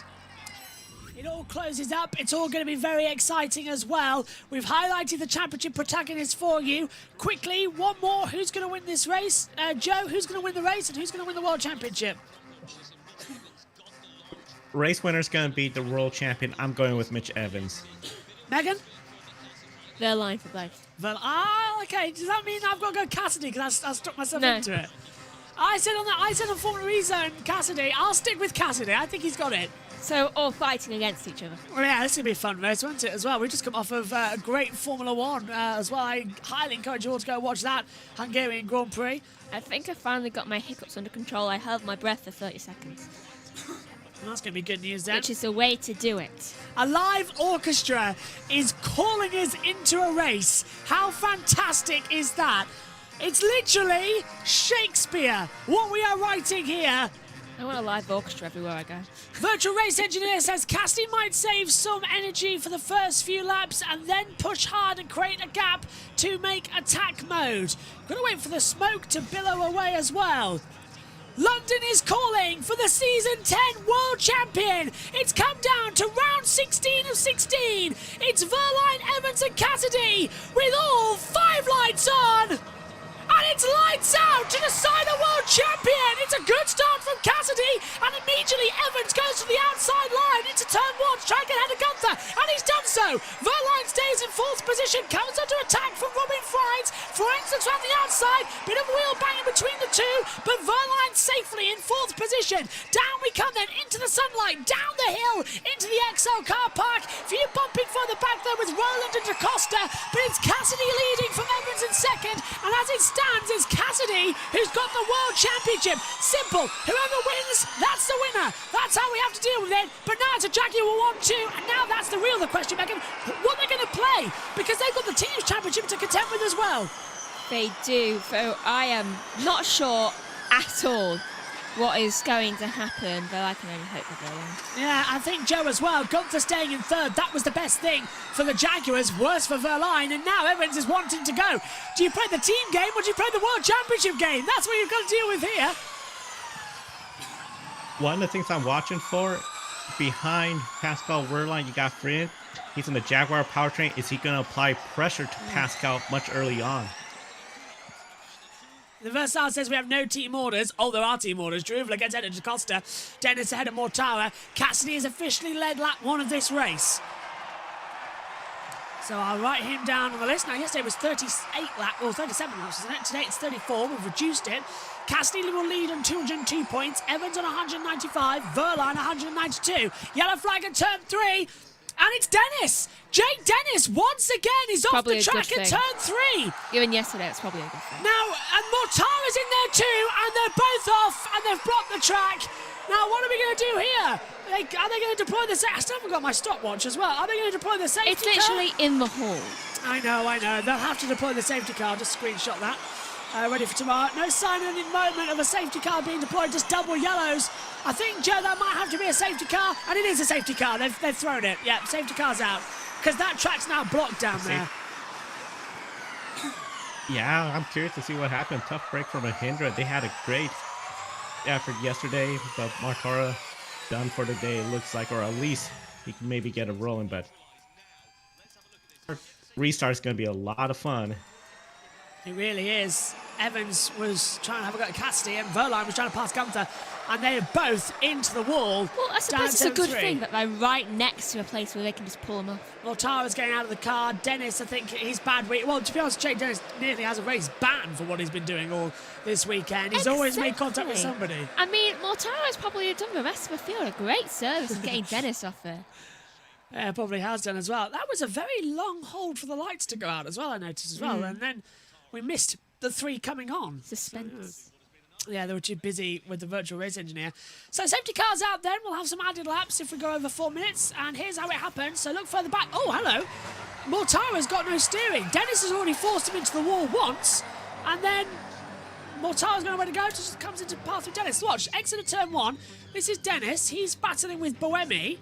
It all closes up. It's all going to be very exciting as well. We've highlighted the championship protagonists for you. Quickly, one more. Who's going to win this race? Joe, who's going to win the race and who's going to win the World Championship? Race winner's going to be the world champion. I'm going with Mitch Evans. Megan? Verline for both. Okay. Does that mean I've got to go Cassidy because I stuck myself into it? I said on Formula E Zone Cassidy. I'll stick with Cassidy. I think he's got it. So, all fighting against each other. Well, yeah, this is going to be a fun race, won't it, as well? We've just come off of a great Formula 1 as well. I highly encourage you all to go watch that Hungarian Grand Prix. I think I finally got my hiccups under control. I held my breath for 30 seconds. Well, that's going to be good news then. Which is the way to do it. A live orchestra is calling us into a race. How fantastic is that? It's literally Shakespeare, what we are writing here. I want a live orchestra everywhere I go. Virtual Race Engineer says Cassidy might save some energy for the first few laps and then push hard and create a gap to make attack mode. We're going to wait for the smoke to billow away as well. London is calling for the Season 10 World Champion. It's come down to round 16 of 16. It's Verline, Evans and Cassidy with all 5 lights on. And it's lights out to decide a world champion. It's a good start from Cassidy, and immediately Evans goes to the outside line into turn 1 to try and get ahead of Gunther, and he's done so. Verline stays in 4th position, comes under attack from Robin Freins. Freins looks around the outside, bit of wheel banging between the two, but Verline safely in 4th position. Down we come then into the sunlight, down the hill, into the XL car park. Few bumping further back there with Roland and DaCosta, but it's Cassidy leading from Evans in second. And as it stands, it's Cassidy who's got the World Championship. Simple. Whoever wins, that's the winner. That's how we have to deal with it. But now it's a Jaguar 1-2, and now that's the question, Megan. What are they going to play? Because they've got the Teams Championship to contend with as well. They do. So I am not sure at all what is going to happen, but I can only hope for Verline. Yeah, I think Joe as well. Gunther staying in third. That was the best thing for the Jaguars. Worse for Verline, and now Evans is wanting to go. Do you play the team game or do you play the World Championship game? That's what you've got to deal with here. One of the things I'm watching for, behind Pascal Wehrlein, you got Friend. He's in the Jaguar powertrain. Is he going to apply pressure to Pascal much early on? The Versal says we have no team orders. Oh, there are team orders. Drew against Ed DaCosta. Dennis ahead of Mortara. Cassidy has officially led lap 1 of this race. So I'll write him down on the list. Now, yesterday was 38 laps, or 37 laps, isn't it? Today it's 34. We've reduced it. Cassidy will lead on 202 points. Evans on 195. Verline 192. Yellow flag at turn 3. And it's Dennis! Jake Dennis, once again, is off the track at turn 3. Even yesterday, it's probably a good thing. Now, and Mortara's in there too, and they're both off, and they've blocked the track. Now, what are we going to do here? Are they going to deploy the safety? I still haven't got my stopwatch as well. Are they going to deploy the safety car? It's literally in the hall. I know. They'll have to deploy the safety car. Just screenshot that. Ready for tomorrow. No sign at the moment of a safety car being deployed, just double yellows. I think, Joe, that might have to be a safety car, and it is a safety car. They've thrown it. Yeah, safety car's out, because that track's now blocked down there. Yeah, I'm curious to see what happened. Tough break from Mahindra. They had a great effort yesterday, but Mortara done for the day, it looks like, or at least he can maybe get it rolling, but restart's going to be a lot of fun. It really is. Evans was trying to have a go at Cassidy, and Verline was trying to pass Gunther, and they are both into the wall. Well, I suppose it's a good thing that they're right next to a place where they can just pull them off. Mortara's getting out of the car. Dennis, I think he's bad week. Well, to be honest, Jake Dennis nearly has a race ban for what he's been doing all this weekend. He's always made contact with somebody. I mean, Mortara's probably done the rest of the field a great service in getting Dennis off there. Yeah, probably has done as well. That was a very long hold for the lights to go out as well, I noticed as well. And then we missed the 3 coming on. Suspense. Yeah, they were too busy with the virtual race engineer. So safety car's out then. We'll have some added laps if we go over 4 minutes. And here's how it happens. So look further back. Oh, hello. Mortara's got no steering. Dennis has already forced him into the wall once. And then Mortara's going to where to go. Just comes into path with Dennis. Watch, exit of turn 1. This is Dennis. He's battling with Boemi.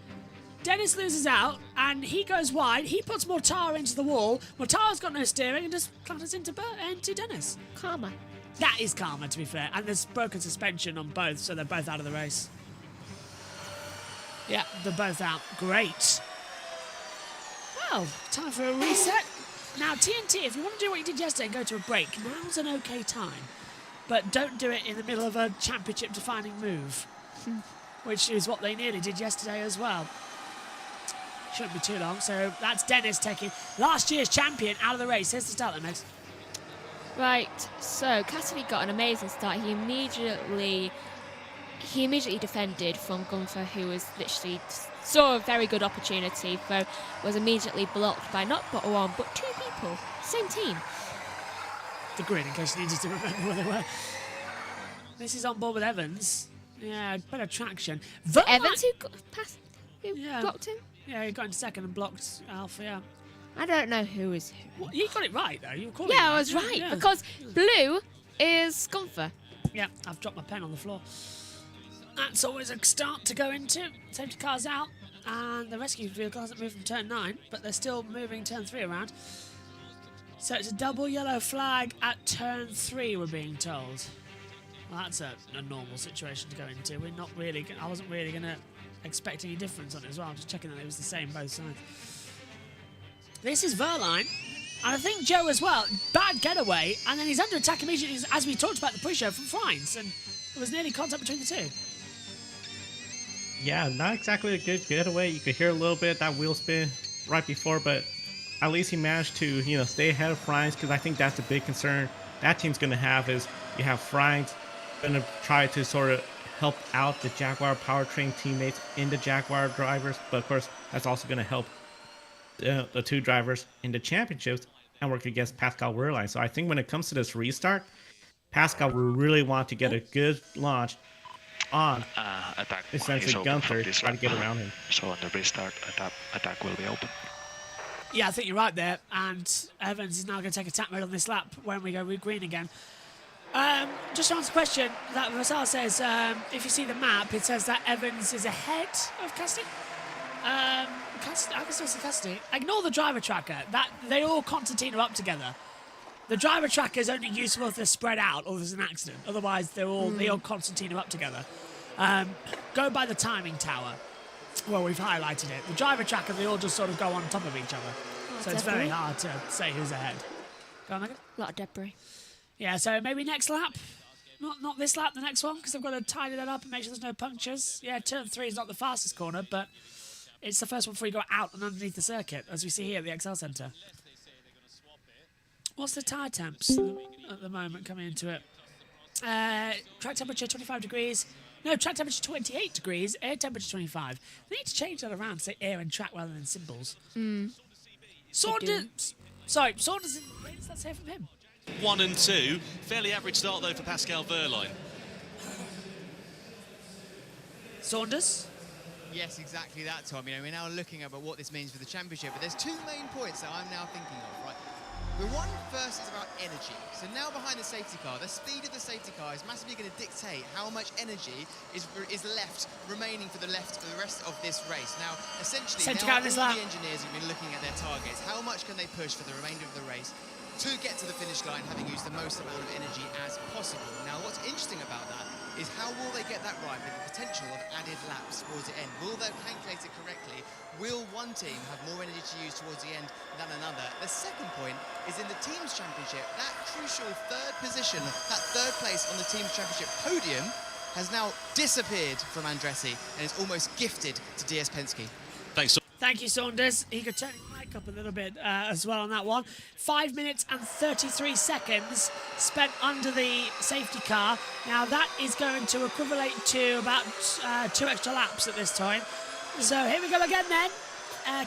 Dennis loses out, and he goes wide. He puts Mortara into the wall. Mortara's got no steering and just clatters into Dennis. Karma. That is karma, to be fair. And there's broken suspension on both, so they're both out of the race. Yeah, they're both out. Great. Well, time for a reset. Now, TNT, if you want to do what you did yesterday and go to a break, now's an okay time. But don't do it in the middle of a championship-defining move, which is what they nearly did yesterday as well. Shouldn't be too long. So that's Dennis taking last year's champion out of the race. Here's the start then, Megs. Right, so Cassidy got an amazing start. He immediately defended from Gunther, who was literally saw a very good opportunity, but was immediately blocked by not but one, but 2 people. Same team. The grid, in case you needed to remember where they were. This is on board with Evans. Yeah, better traction. Evans who blocked him? Yeah, he got in second and blocked Alpha, yeah. I don't know who is who. Well, you got it right, though. You were calling I was right, because blue is Gunther. Yeah, I've dropped my pen on the floor. That's always a start to go into. Safety car's out, and the rescue vehicle hasn't moved from turn 9, but they're still moving turn 3 around. So it's a double yellow flag at turn 3, we're being told. Well, that's a normal situation to go into. I wasn't really going to expect any difference on it as well. I'm just checking that it was the same both sides. This is Verline, and I think Joe as well. Bad getaway, and then he's under attack immediately, as we talked about the pre-show, from Friends, and there was nearly contact between the 2. Yeah, not exactly a good getaway. You could hear a little bit that wheel spin right before, but at least he managed to, stay ahead of Friends, because I think that's the big concern that team's going to have is you have Friends going to try to sort of help out the Jaguar powertrain teammates in the Jaguar drivers, but of course that's also going to help the two drivers in the championships and work against Pascal Wehrlein. So I think when it comes to this restart, Pascal will really want to get a good launch on essentially Gunther, try to get around him. So on the restart, attack will be open. Yeah, I think you're right there. And Evans is now going to take attack mode on this lap when we go with green again. Just to answer the question, that Vassal says, if you see the map, it says that Evans is ahead of Cassidy. I can still see Cassidy. Ignore the driver tracker. They all Constantine are up together. The driver tracker is only useful if they're spread out or there's an accident. Otherwise, they all Constantine are up together. Go by the timing tower. Well, we've highlighted it. The driver tracker, they all just sort of go on top of each other. So it's very hard to say who's ahead. Go on, Megan. A lot of debris. Yeah, so maybe next lap. Not this lap, the next one, because I've got to tidy that up and make sure there's no punctures. Yeah, turn 3 is not the fastest corner, but it's the first one before you go out and underneath the circuit, as we see here at the Excel Centre. What's the tyre temps at the moment coming into it? Track temperature 25 degrees. No, track temperature 28 degrees, air temperature 25. They need to change that around to say air and track rather than symbols. Saunders. Sorry, Saunders. Let's hear from him. 1 and 2. Fairly average start, though, for Pascal Wehrlein. Saunders? Yes, exactly that, Tom. You know, we're now looking at what this means for the championship, but there's 2 main points that I'm now thinking of, right? The one first is about energy. So now behind the safety car, the speed of the safety car is massively going to dictate how much energy is left remaining for the rest of this race. Now, essentially, now all the engineers have been looking at their targets. How much can they push for the remainder of the race to get to the finish line, having used the most amount of energy as possible? Now, what's interesting about that is how will they get that right with the potential of added laps towards the end? Will they calculate it correctly? Will one team have more energy to use towards the end than another? The second point is in the Teams Championship, that crucial third position, that third place on the Teams Championship podium has now disappeared from Andretti and is almost gifted to DS Penske. Thanks. Thank you, Saunders. He could turn his mic up a little bit as well on that one. 5 minutes and 33 seconds spent under the safety car. Now that is going to equivalent to about 2 extra laps at this time. So here we go again then.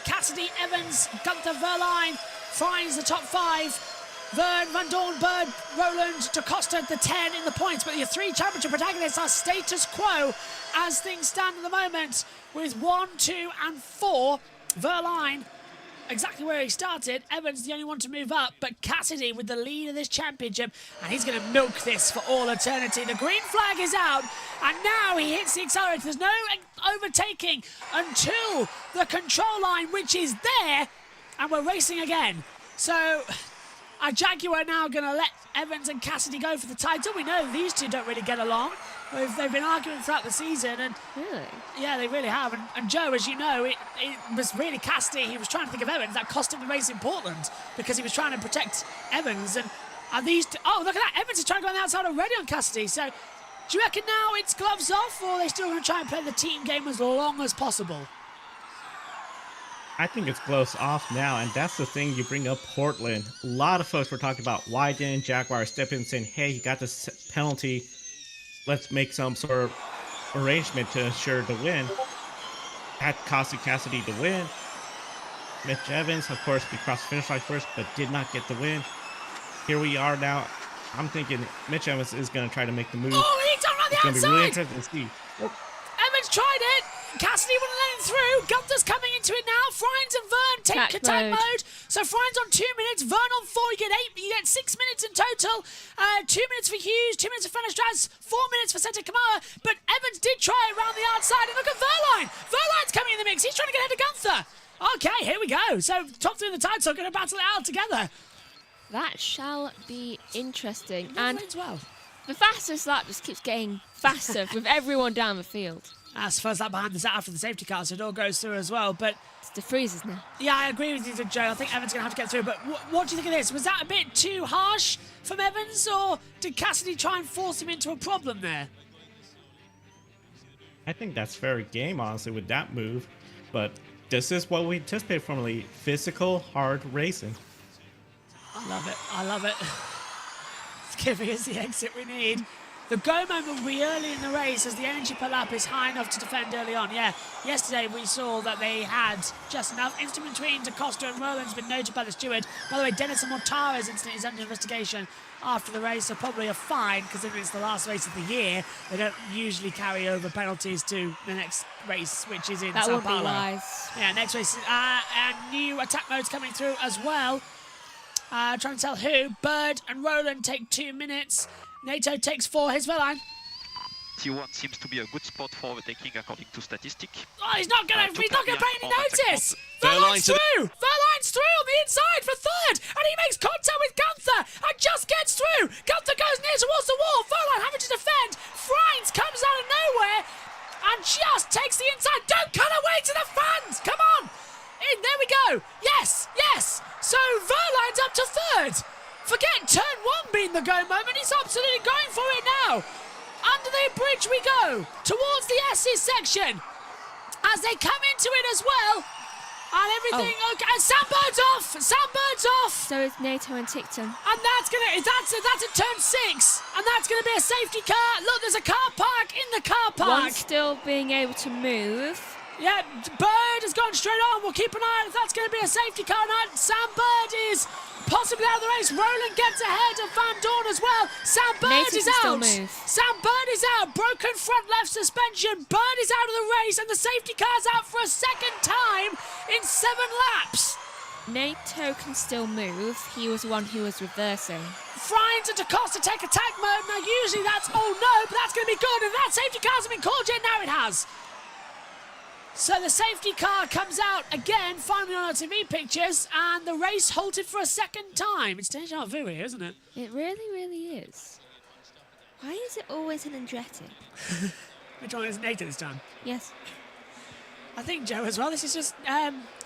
Cassidy, Evans, Gunther, Wehrlein, Fries the top 5. Vern, Van Dorn, Bird, Roland, DaCosta, the 10 in the points. But your 3 championship protagonists are status quo as things stand at the moment with 1, 2 and 4. Wehrlein exactly where he started. Evans the only one to move up, but Cassidy with the lead of this championship, and he's going to milk this for all eternity. The green flag is out, and now he hits the accelerator. There's no overtaking until the control line, which is there, and we're racing again. So our Jaguar now going to let Evans and Cassidy go for the title. We know these two don't really get along. They've been arguing throughout the season, and yeah, they really have. And Joe, as you know, it was really Cassidy. He was trying to think of Evans. That cost him the race in Portland because he was trying to protect Evans. And these two, oh, look at that. Evans is trying to go on the outside already on Cassidy. So do you reckon now it's gloves off, or are they still going to try and play the team game as long as possible? I think it's gloves off now, and that's the thing. You bring up Portland. A lot of folks were talking about why didn't Jaguar step in and saying, hey, you got this penalty. Let's make some sort of arrangement to ensure the win. That costed Cassidy the win. Mitch Evans, of course, we crossed the finish line first, but did not get the win. Here we are now. I'm thinking Mitch Evans is going to try to make the move. Oh, he's on the outside! It's going to be really interesting to see. Evans tried it. Cassidy wouldn't let him through. Gunther's coming into it now. Frines and Vern take attack mode. So Frines on 2 minutes, Vern on 4. You get 8. You get 6 minutes in total. 2 minutes for Hughes, 2 minutes for Fenestras, 4 minutes for Santa Kamara. But Evans did try it around the outside. And look at Wehrlein. Wehrlein's coming in the mix. He's trying to get ahead of Gunther. Okay, here we go. So top 3 in the title are going to battle it out together. That shall be interesting. And well, the fastest lap just keeps getting faster with everyone down the field. That's the first lap behind the after the safety car, so it all goes through as well. But it's the freezes now. Yeah, I agree with you, Joe. I think Evans is going to have to get through. But what do you think of this? Was that a bit too harsh from Evans, or did Cassidy try and force him into a problem there? I think that's fair game, honestly, with that move. But this is what we anticipate from a physical, hard racing. I love it. I love it. It's giving us the exit we need. The go moment will be early in the race as the energy per lap is high enough to defend early on. Yeah, yesterday we saw that they had just enough. Incident between DaCosta and Roland's been noted by the steward. By the way, Dennis Mortara's incident is under investigation after the race, so probably a fine, because if it's the last race of the year, they don't usually carry over penalties to the next race, which is in That Sao would be Paulo. wise. Yeah, next race. And new attack modes coming through as well. Trying to tell who. Bird and Roland take 2 minutes. NATO takes 4. Here's Verline. T1 seems to be a good spot for overtaking according to statistic. Oh, he's not gonna pay any notice. Verline's Verline's through. Verline's through on the inside for 3rd, and he makes contact with Gunther and just gets through. Gunther goes near towards the wall. Verline having to defend. Freins comes out of nowhere and just takes the inside. Don't cut away to the fans. Come on. In, there we go. Yes, yes. So Verline's up to 3rd. Forget turn 1 being the go moment. He's absolutely going for it now. Under the bridge we go, towards the S's section. As they come into it as well. And everything, okay. And Sambird's off. Sambird's off. So is NATO and Ticton. And that's at turn 6. And that's gonna be a safety car. Look, there's a car park in the car park. One still being able to move. Yeah, Bird has gone straight on. We'll keep an eye on if that's going to be a safety car or not. Sam Bird is possibly out of the race. Roland gets ahead of Van Dorn as well. Sam Bird is out. Sam Bird is out. Broken front left suspension. Bird is out of the race, and the safety car's out for a second time in 7 laps. NATO can still move. He was the one who was reversing. Freins and DaCosta take attack mode. Now, usually that's, oh no, but that's going to be good. If that safety car hasn't been called yet, now it has. So the safety car comes out again, finally on our TV pictures, and the race halted for a second time. It's deja vu here, isn't it? It really, really is. Why is it always an Andretti? Which one is NATO this time? Yes. I think Joe as well. This is just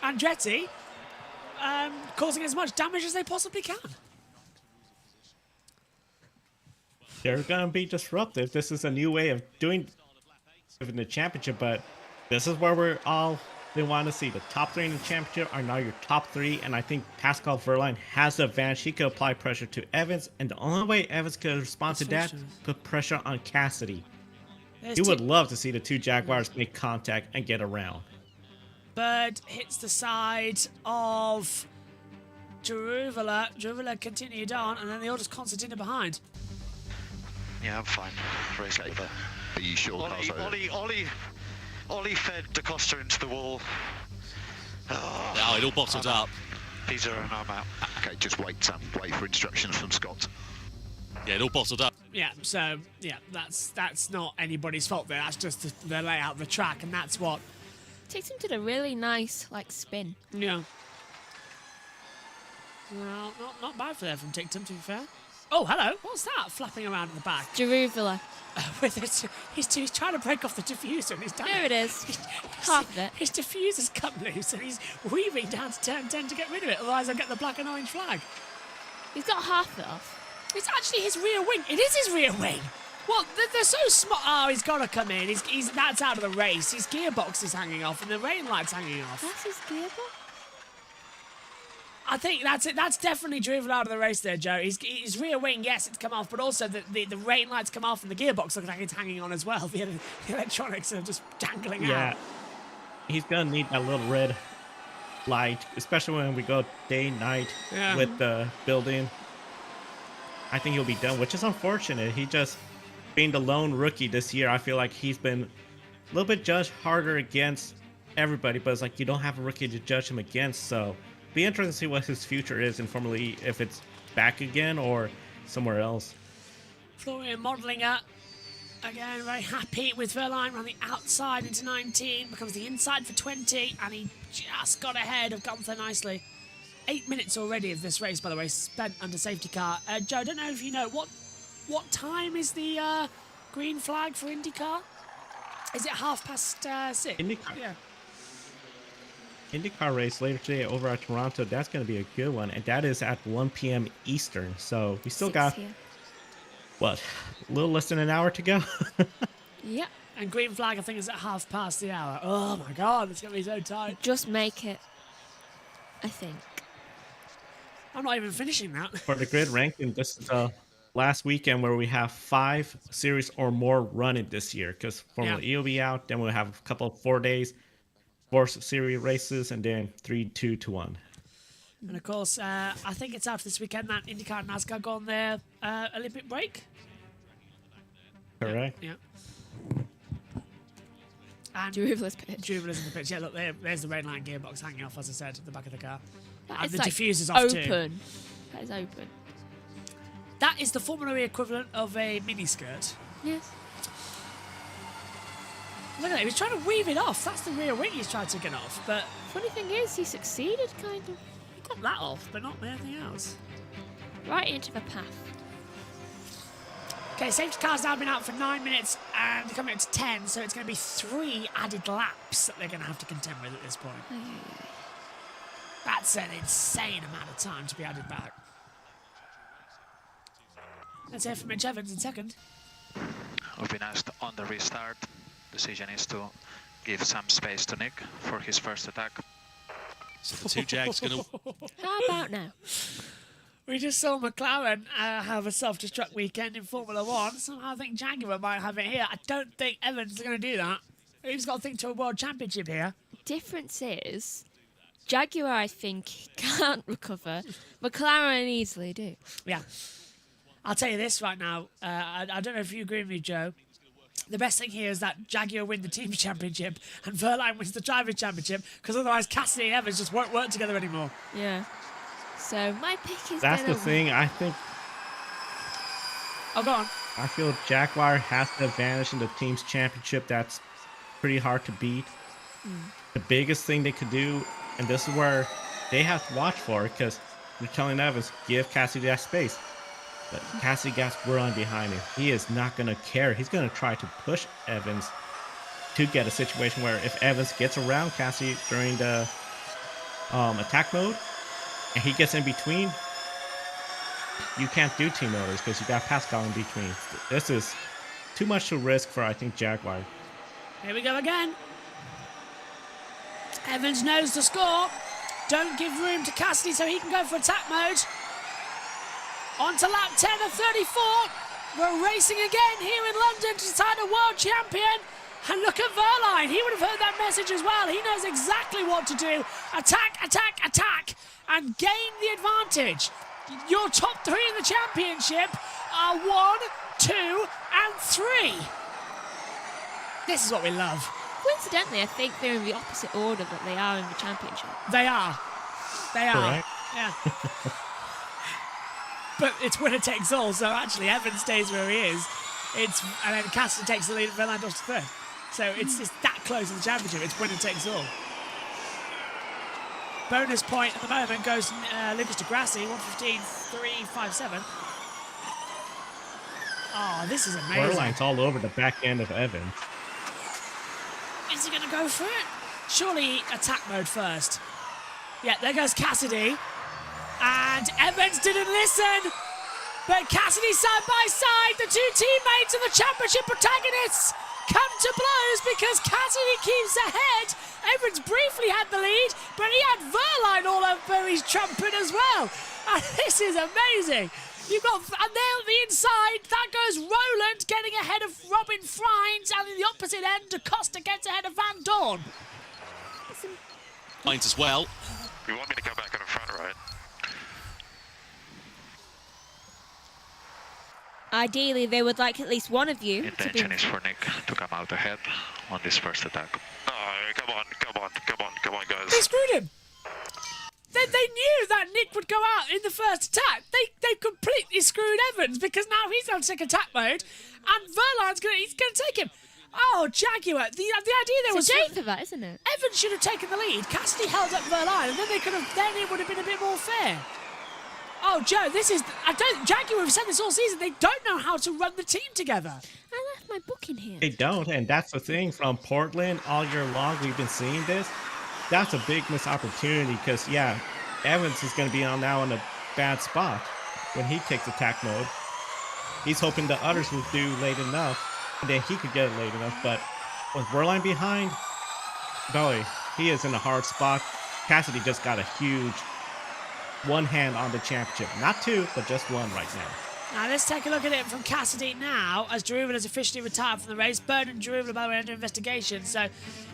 Andretti causing as much damage as they possibly can. They're going to be disruptive. This is a new way of doing in the championship, but this is where they want to see. The top 3 in the championship are now your top 3, and I think Pascal Verline has the advantage. He could apply pressure to Evans, and the only way Evans could respond to that, put pressure on Cassidy. He would love to see the 2 Jaguars make contact and get around. Bird hits the side of Jaruvula. Jaruvula continued on, and then they all just concertina behind. Yeah, I'm fine. Race over. Are you sure? Ollie fed DaCosta into the wall. Oh, it all bottled up. These are an arm out. Okay, just wait for instructions from Scott. Yeah, it all bottled up. Yeah, so, yeah, that's not anybody's fault there. That's just the layout of the track, and that's what... Ticton did a really nice, spin. Yeah. Well, not bad for there from Ticton, to be fair. Oh, hello. What's that flapping around in the back? Jaruvula. He's trying to break off the diffuser, and he's done. There it is. Half of it. His diffuser's come loose, and he's weaving down to turn 10 to get rid of it. Otherwise, I'll get the black and orange flag. He's got half of it off. It's actually his rear wing. It is his rear wing. Well, they're so smart. Oh, he's got to come in. That's out of the race. His gearbox is hanging off, and the rain light's hanging off. That's his gearbox? I think that's it. That's definitely driven out of the race there, Joe. His rear wing, yes, it's come off, but also the rain lights come off and the gearbox looks like it's hanging on as well. The electronics are just dangling out. Yeah, he's going to need that little red light, especially when we go day, night with the building. I think he'll be done, which is unfortunate. He just, being the lone rookie this year, I feel like he's been a little bit judged harder against everybody, but it's like you don't have a rookie to judge him against, so... Be interesting to see what his future is in Formula E, if it's back again or somewhere else. Florian Modlinger, again, very happy with Verline on the outside into 19, becomes the inside for 20, and he just got ahead of Gunther nicely. 8 minutes already of this race, by the way, spent under safety car. Joe, I don't know if you know, what time is the green flag for IndyCar? Is it 6:30? IndyCar. Yeah. IndyCar race later today over at Toronto. That's going to be a good one, and that is at 1 p.m. Eastern. So we still got, what, a little less than an hour to go? Yep. And green flag, I think, is at 1/2 the hour. Oh my God, it's going to be so tight. Just make it, I think. I'm not even finishing that. For the grid ranking, this is the last weekend where we have 5 series or more running this year, because Formula E will be out. Then we'll have a couple of 4 days, 4 series races, and then 3, 2 to 1. And of course, I think it's after this weekend that IndyCar and NASCAR go on their Olympic break. Correct. Yeah. And Jubila's pitch. Jubila's in the pitch. Yeah, look, there's the Rainline gearbox hanging off, as I said, at the back of the car. That and is the like diffuser's off too. open. That is open. That is the Formula E equivalent of a miniskirt. Yes. Look at that, he was trying to weave it off. That's the rear wing he's trying to get off. But funny thing is, he succeeded, kind of. He got that off, but not anything else. Right into the path. Okay, safety car's now been out for 9 minutes and coming up to 10, so it's going to be 3 added laps that they're going to have to contend with at this point. That's an insane amount of time to be added back. Let's hear from Mitch Evans in second. We've been asked on the restart. Decision is to give some space to Nick for his first attack. So the 2 Jags going to... How about now? We just saw McLaren have a self-destruct weekend in Formula 1. Somehow I think Jaguar might have it here. I don't think Evans is going to do that. He's got to think to a world championship here. Difference is, Jaguar, I think, can't recover. McLaren easily do. Yeah. I'll tell you this right now. I don't know if you agree with me, Joe. The best thing here is that Jaguar win the team championship and Verline wins the drivers' championship, because otherwise Cassidy and Evans just won't work together anymore. Yeah. So my pick is. That's the thing. I think. Oh, go on. I feel Jaguar has the advantage in the team's championship. That's pretty hard to beat. The biggest thing they could do, and this is where they have to watch for, because they're telling Evans, give Cassidy that space. But Cassidy got Verline behind him. He is not going to care. He's going to try to push Evans to get a situation where if Evans gets around Cassidy during the attack mode, and he gets in between, you can't do team orders because you got Pascal in between. This is too much to risk for, I think, Jaguar. Here we go again. Evans knows the score. Don't give room to Cassidy so he can go for attack mode. On to lap 10 of 34. We're racing again here in London to decide a world champion. And look at Verline. He would have heard that message as well. He knows exactly what to do. Attack, attack, attack. And gain the advantage. Your top 3 in the championship are 1, 2, and 3. This is what we love. Coincidentally, I think they're in the opposite order that they are in the championship. They are. They are. Correct. Yeah. But it's winner takes all, so actually Evans stays where he is. And then Cassidy takes the lead, Verline goes to third. So it's that close in the championship. It's winner takes all. Bonus point at the moment goes Lucas Degrassi, 1:15.357. Oh, this is amazing. Verline's all over the back end of Evans. Is he going to go for it? Surely attack mode first. Yeah, there goes Cassidy. And Evans didn't listen. But Cassidy side by side, the 2 teammates and the championship protagonists come to blows because Cassidy keeps ahead. Evans briefly had the lead, but he had Verline all over his trumpet as well. And this is amazing. You've got, and there on the inside, that goes Roland getting ahead of Robin Friends, and in the opposite end, DaCosta gets ahead of Van Dorn. Lines as well. You want me to go back on the front, right? Ideally, they would like at least one of you Intention is for Nick to come out ahead on this first attack. Come on, guys. They screwed him. They knew that Nick would go out in the first attack. They completely screwed Evans because now he's on sick attack mode, and Verline's gonna take him. Oh, Jaguar! The idea there was shame for that, isn't it? Evans should have taken the lead. Cassidy held up Verline, and then it would have been a bit more fair. Oh, Joe, Jaguar have said this all season. They don't know how to run the team together. I left my book in here. They don't, and that's the thing. From Portland all year long, we've been seeing this. That's a big missed opportunity because, yeah, Evans is going to be now in a bad spot when he takes attack mode. He's hoping the others will do late enough, and then he could get it late enough. But with Verline behind, boy, he is in a hard spot. Cassidy just got a huge one hand on the championship. Not 2, but just 1 right now. Now let's take a look at it from Cassidy now, as Jeruval has officially retired from the race. Bird and Jeruval, by the way, under investigation. So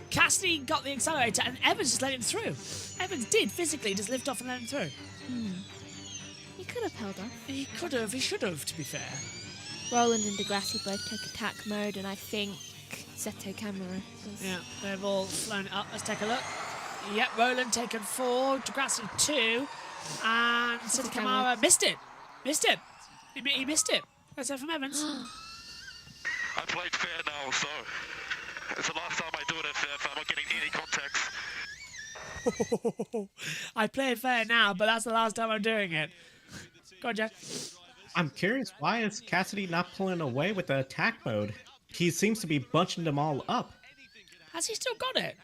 Cassidy got the accelerator and Evans just let him through. Evans did physically just lift off and let him through. He could have held on. He could have, he should have, to be fair. Roland and Degrassi both take attack mode, and I think Zeto Camera. Yeah, they've all flown it up. Let's take a look. Yep, Roland taken 4, Degrassi 2, and Zeto Camara missed it. Missed it. He missed it. That's it from Evans. I played fair now, so it's the last time I do it if I'm not getting any context. I play it fair now, but that's the last time I'm doing it. Go on, Jack. I'm curious, why is Cassidy not pulling away with the attack mode? He seems to be bunching them all up. Has he still got it?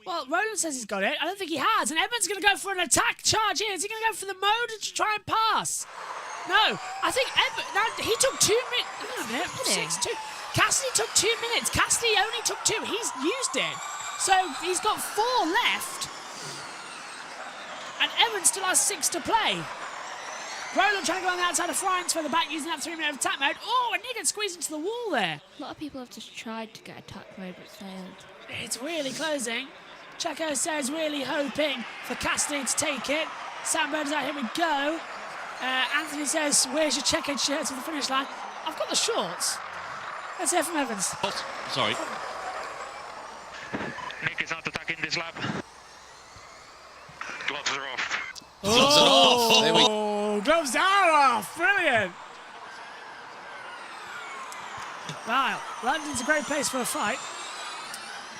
Well, Roland says he's got it. I don't think he has. And Evans going to go for an attack charge here. Is he going to go for the mode to try and pass? No. I think he took 2 minutes. Hang on a minute. 6-2. Cassidy took 2 minutes. Cassidy only took 2. He's used it. So he's got 4 left. And Evans still has 6 to play. Roland trying to go on the outside of Friends for the back using that 3-minute attack mode. Oh, and he gets squeezed into the wall there. A lot of people have just tried to get attack mode but failed. It's really closing. Checo says really hoping for Cassidy to take it. Sam Bird is out, here we go. Anthony says, where's your checkered shirt to the finish line? I've got the shorts. Let's hear from Evans. Oh, sorry. Nick is not attacking this lap. Gloves are off. Gloves are off. There we go. Gloves are off. Brilliant. Wow, London's a great place for a fight.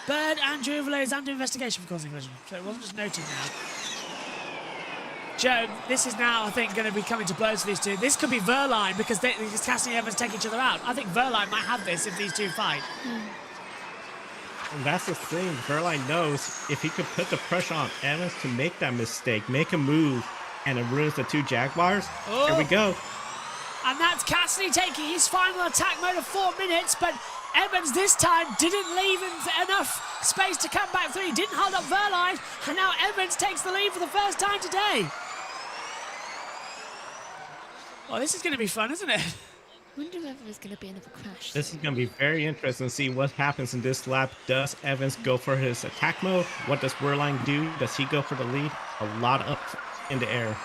Bird and Jeruval is under investigation for causing collision, so it wasn't just noted now. Joe, this is now, I think, going to be coming to blows for these two. This could be Verline because Cassidy and Evans take each other out. I think Verline might have this if these two fight. And that's the thing. Verline knows if he could put the pressure on Evans to make that mistake, make a move, and it ruins the 2 Jaguars. Oh. Here we go. And that's Cassidy taking his final attack mode of 4 minutes, but Evans this time didn't leave him enough space to come back through. He didn't hold up Verline, and now Evans takes the lead for the first time today. Well, this is going to be fun, isn't it? I wonder whether there's going to be another crash. This is going to be very interesting to see what happens in this lap. Does Evans go for his attack mode? What does Verline do? Does he go for the lead? A lot up in the air.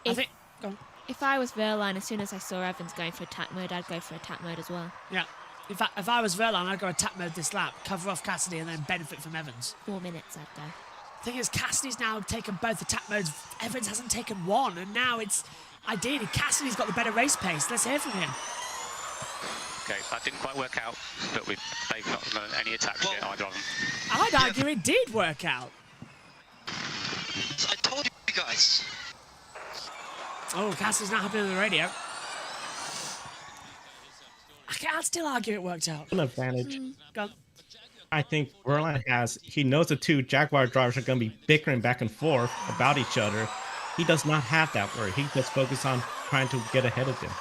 If I was Verline, as soon as I saw Evans going for attack mode, I'd go for attack mode as well. Yeah. In fact, if I was Verline, I'd go attack mode this lap, cover off Cassidy, and then benefit from Evans. 4 minutes, I'd go. The thing is, Cassidy's now taken both attack modes. Evans hasn't taken one, and now it's... Ideally, Cassidy's got the better race pace. Let's hear from him. Okay, that didn't quite work out, but they've not done any attacks yet, either of them. I'd argue it did work out. I told you guys. Oh, Cassidy's not happy with the radio. I'd still argue it worked out. An advantage. Go on. I think Verline he knows the 2 Jaguar drivers are going to be bickering back and forth about each other. He does not have that worry. He just focuses on trying to get ahead of them.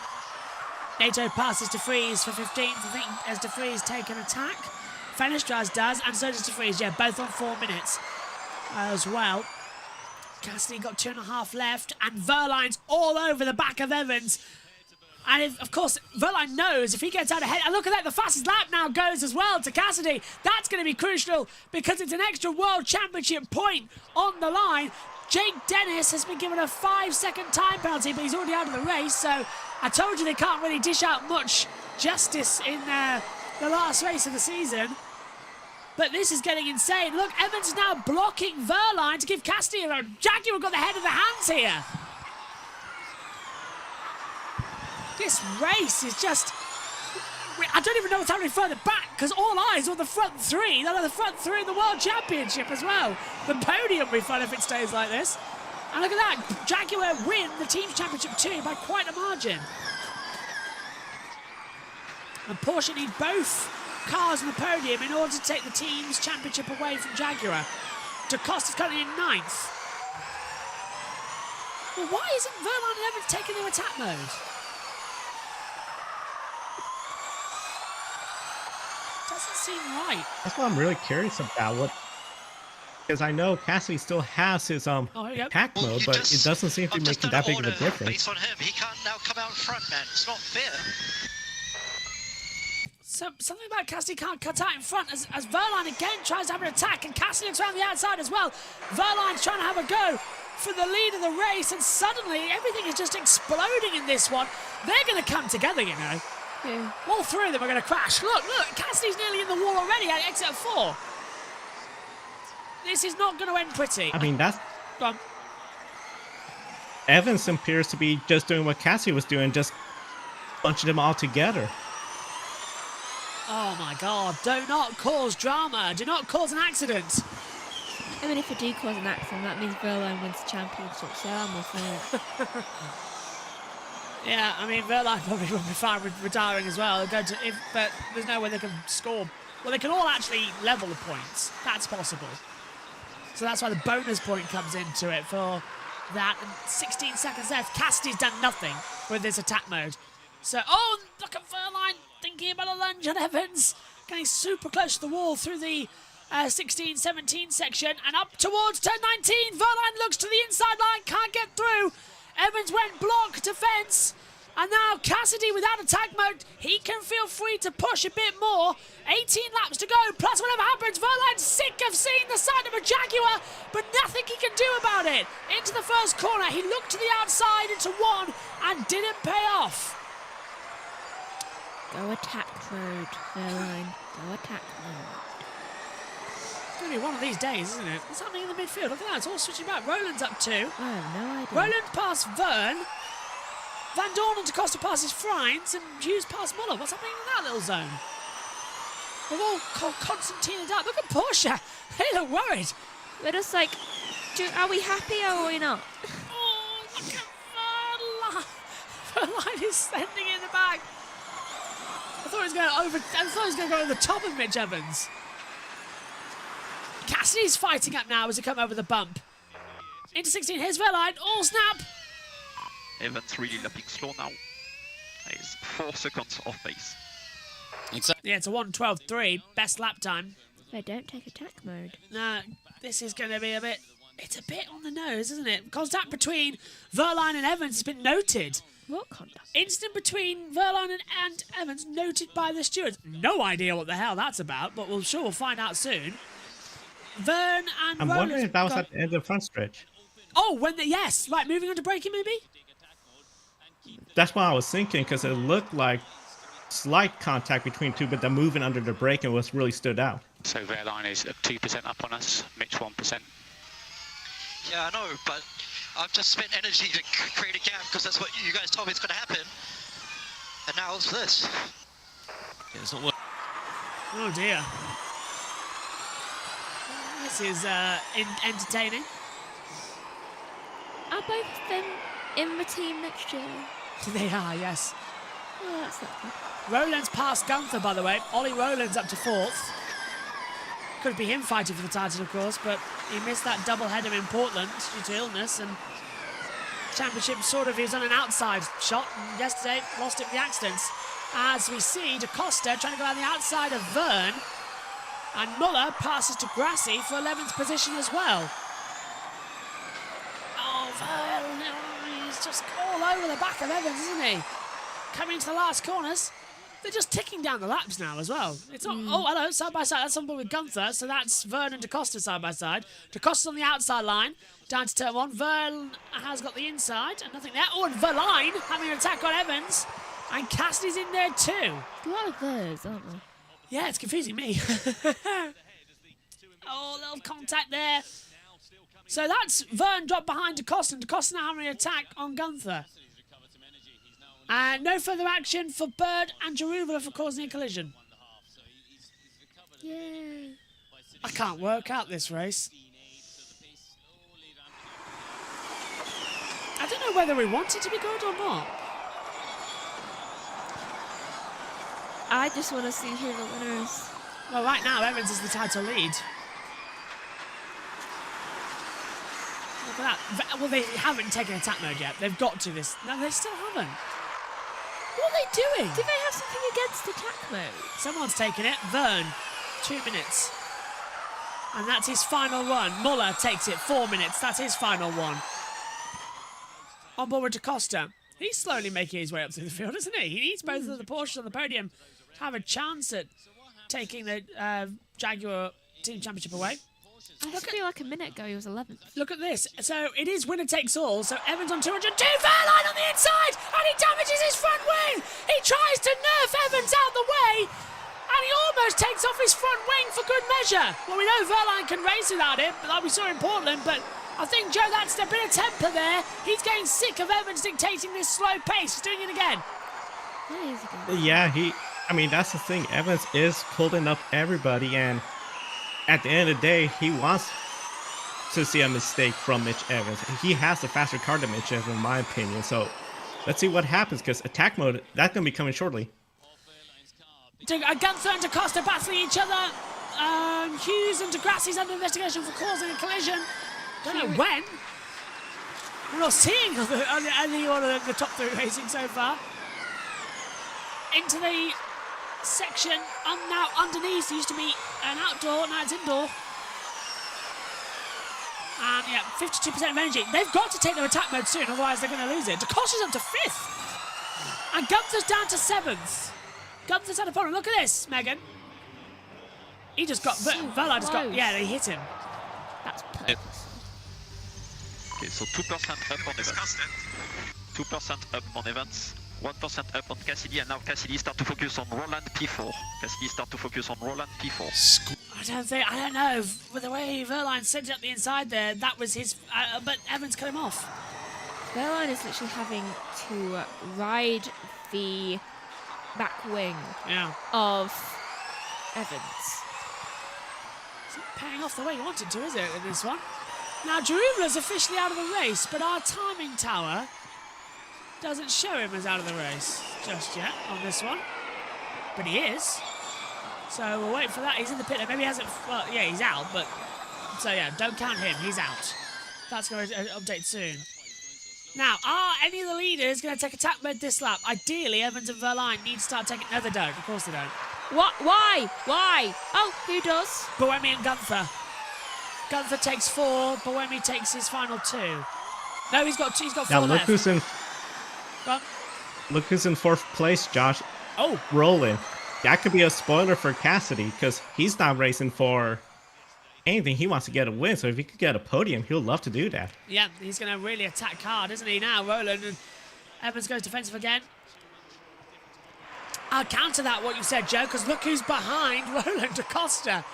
Nato passes to Freeze for 15th. I think as De Vries take an attack. Fenestras does, and so does De Vries. Yeah, both on 4 minutes as well. Cassidy got 2.5 left, and Verline's all over the back of Evans. And of course, Verline knows if he gets out ahead, and look at that, the fastest lap now goes as well to Cassidy. That's going to be crucial because it's an extra World Championship point on the line. Jake Dennis has been given a 5-second time penalty, but he's already out of the race, so I told you they can't really dish out much justice in the last race of the season. But this is getting insane. Look, Evans is now blocking Verline to give Cassidy a run. Jaguar got the head of the hands here. This race is just... I don't even know what's happening further back because all eyes are on the front 3. They're the front 3 in the World Championship as well. The podium will be fun if it stays like this. And look at that. Jaguar win the Teams Championship 2 by quite a margin. And Porsche need both cars on the podium in order to take the Teams Championship away from Jaguar. Da Costa's currently in 9th. Well, why isn't Verline and Evans taking their attack mode? Doesn't seem right. That's what I'm really curious about. Because I know Cassidy still has his attack mode, but it doesn't seem to be making that big of a difference. Based on him, he can't now come out front, man. It's not fair. So, something about Cassidy can't cut out in front as Verline again tries to have an attack, and Cassidy looks around the outside as well. Verline's trying to have a go for the lead of the race, and suddenly everything is just exploding in this one. They're going to come together, you know. Yeah. All three of them are going to crash. Look, Cassidy's nearly in the wall already at exit 4. This is not going to end pretty. I mean, that's... Go on. Evans appears to be just doing what Cassidy was doing, just bunching them all together. Oh my God, do not cause drama. Do not cause an accident. I mean, if you do cause an accident, that means Verline wins the championship, so I'm all for it. Yeah, I mean, Verline probably will be fine with retiring as well. But there's no way they can score. Well, they can all actually level the points. That's possible. So that's why the bonus point comes into it for that. And 16 seconds left. Cassidy's done nothing with this attack mode. So, oh, look at Verline thinking about a lunge on Evans. Getting super close to the wall through the 16-17 section and up towards turn 19. Verline looks to the inside line, can't get through. Evans went block to fence. And now Cassidy without attack mode, he can feel free to push a bit more. 18 laps to go, plus whatever happens, Verline's sick of seeing the side of a Jaguar, but nothing he can do about it. Into the first corner, he looked to the outside into one and didn't pay off. Go attack mode, Verline. Go attack mode. It's going to be one of these days, isn't it? What's happening in the midfield? Look at that, it's all switching back. Roland's up 2. I have no idea. Roland past Vern. Van Dorn and DaCosta passes Frines, and Hughes past Muller. What's happening in that little zone? They've all concertinaed up. Look at Porsche. They look worried. They're just like, are we happy or are we not? Oh, look at Verline. Verline is standing in the back. I thought he was going to go over the top of Mitch Evans. Cassidy's fighting up now as he come over the bump. Into 16. Here's Verline. All snap. Evans really looking slow now. He's 4 seconds off pace. Yeah, it's a 1:12.3, best lap time. They don't take attack mode. No, this is going to be it's a bit on the nose, isn't it? Contact between Verline and Evans has been noted. What contact? Instant between Verline and Evans noted by the stewards. No idea what the hell that's about, but we'll find out soon. Vern and I'm Roland wondering if that was at the end of the front stretch. Oh, yes, right, moving on to braking maybe? That's what I was thinking, because it looked like slight contact between two, but the moving under the brake and was really stood out. So Verline is 2% up on us, Mitch 1%. Yeah, I know, but I've just spent energy to create a gap because that's what you guys told me it's going to happen. And now it's this. Yeah, it's not working. Oh dear. This is entertaining. Are both of them in the team next year? They are, yes. Oh, that's not good. Roland's past Gunther, by the way. Ollie Roland's up to 4th. Could be him fighting for the title, of course, but he missed that double header in Portland due to illness, and championship he was on an outside shot, and yesterday lost it with the accidents. As we see, DaCosta trying to go down the outside of Vern, and Muller passes to Grassi for 11th position as well. Oh, Vern, he's just all over the back of Evans, isn't he? Coming into the last corners. They're just ticking down the laps now as well. It's not, oh, hello, side by side. That's something with Gunther, so that's Vern and DaCosta side by side. DaCosta's on the outside line, down to turn 1. Vern has got the inside, and nothing there. Oh, and Verline having an attack on Evans, and Cassidy's in there too. A lot of those, aren't there? Yeah, it's confusing me. Oh, little contact there. So that's Vern dropped behind DaCosta, and DaCosta now having an attack on Gunther. And no further action for Bird and Jaruvula for causing a collision. Yay. I can't work out this race. I don't know whether we want it to be good or not. I just want to see who the winner is. Well, right now, Evans is the title lead. Look at that. Well, they haven't taken attack mode yet. They've got to this. No, they still haven't. What are they doing? Do they have something against attack mode? Someone's taken it. Vern. 2 minutes. And that's his final one. Muller takes it, 4 minutes. That's his final one. On board with DaCosta. He's slowly making his way up through the field, isn't he? He needs both of the Porsches on the podium to have a chance at taking the Jaguar Team Championship away. I feel like a minute ago he was 11th. Look at this. So it is winner takes all. So Evans on 202. Verline on the inside. And he damages his front wing. He tries to nerf Evans out the way. And he almost takes off his front wing for good measure. Well, we know Verline can race without it, like we saw in Portland. But I think, Joe, that's a bit of temper there. He's getting sick of Evans dictating this slow pace. He's doing it again. Yeah, I mean, that's the thing. Evans is pulling up everybody, and at the end of the day, he wants to see a mistake from Mitch Evans. He has the faster car than Mitch Evans, in my opinion. So let's see what happens, because attack mode, that's going to be coming shortly. Gunther and DaCosta battling each other. Hughes and DeGrassi's under investigation for causing a collision. Don't know when. We're not seeing any one of the top three racing so far. Into the section now underneath. Used to be an outdoor, now it's indoor. And yeah, 52% of energy. They've got to take their attack mode soon, otherwise they're going to lose it. DaCosta's up to 5th. And Gunther's down to 7th. Gunther's had a problem. Look at this, Megan. He just got, Verline just got, yeah, they hit him. That's perfect. Okay, so 2% up on events. 2% up on events. 1% up on Cassidy, and now Cassidy start to focus on Roland P4. Cassidy start to focus on Roland P4. I don't know. With the way Verline sent it up the inside there, that was his, but Evans cut him off. Verline is literally having to ride the back wing of Evans. It's not paying off the way he wanted to, is it, in this one? Now, Jarubla's officially out of the race, but our timing tower doesn't show him as out of the race just yet on this one. But he is. So we'll wait for that. He's in the pit. Maybe he hasn't... Well, yeah, he's out, but... So, yeah, don't count him. He's out. That's going to update soon. Now, are any of the leaders going to take attack mode this lap? Ideally, Evans and Verline need to start taking... No, they don't. Of course they don't. What? Why? Why? Oh, who does? Buemi and Gunther. Gunther takes 4. Buemi takes his final 2. No, he's got 4 now, look left. who's in... Well, look who's in 4th place, Josh. Oh. Roland. That could be a spoiler for Cassidy, because he's not racing for anything. He wants to get a win, so if he could get a podium, he'll love to do that. Yeah, he's going to really attack hard, isn't he, now, Roland? And Evans goes defensive again. I'll counter that, what you said, Joe, because look who's behind Roland DaCosta.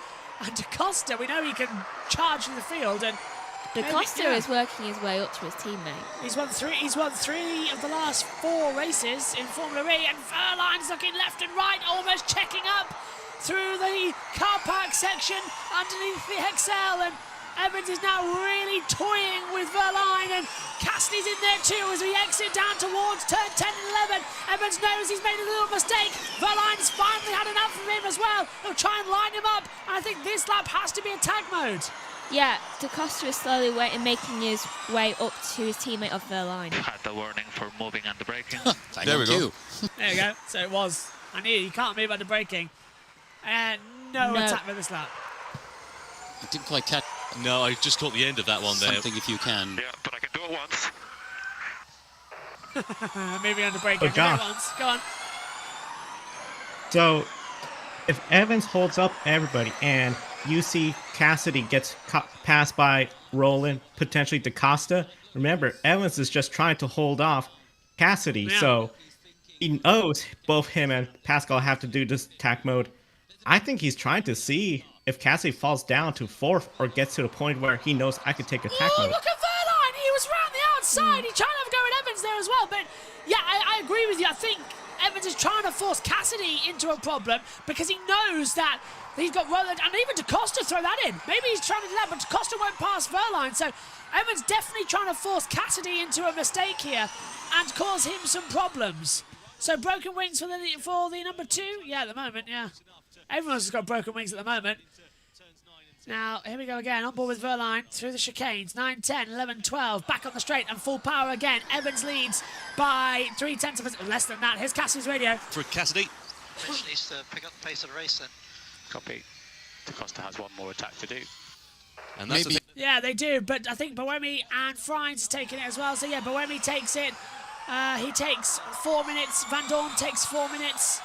And DaCosta, we know he can charge through the field, and DaCosta is working his way up to his teammate. He's won 3 of the last 4 races in Formula E, and Verline's looking left and right, almost checking up through the car park section underneath the XL, and Evans is now really toying with Verline, and Cassidy's in there too as we exit down towards turn 10 and 11. Evans knows he's made a little mistake. Verline's finally had enough of him as well. He'll try and line him up, and I think this lap has to be attack mode. Yeah, DaCosta is slowly making his way up to his teammate of Verline. Had the warning for moving and braking. There we go. There you go. So it was. I knew you can't move under braking. And no attack with this lap. I didn't quite catch. No, I just caught the end of that one there. Something if you can. Yeah, but I can do it once. Moving under braking. Josh. Go on. So, if Evans holds up everybody and you see Cassidy gets passed by Roland, potentially DaCosta, remember, Evans is just trying to hold off Cassidy. Yeah. So, he knows both him and Pascal have to do this attack mode. I think he's trying to see if Cassidy falls down to 4th or gets to the point where he knows I could take attack mode. Look at Verline! He was round the outside. He tried to have a go at Evans there as well. But yeah, I agree with you. I think Evans is trying to force Cassidy into a problem because he knows that he's got Roland and even DaCosta throw that in. Maybe he's trying to do that, but DaCosta won't pass Verline. So Evans definitely trying to force Cassidy into a mistake here and cause him some problems. So broken wings for the number 2? Yeah, at the moment, yeah. Everyone's got broken wings at the moment. Now, here we go again, on board with Verline, through the chicanes, 9, 10, 11, 12, back on the straight and full power again. Evans leads by 0.3 of a... less than that. Here's Cassidy's radio. For Cassidy. Mitch needs to pick up the pace of the race then. Copy. DaCosta has one more attack to do. And that's the thing. Yeah, they do, but I think Boemi and Friends taking it as well. So yeah, Boemi takes it. He takes 4 minutes. Van Dorn takes 4 minutes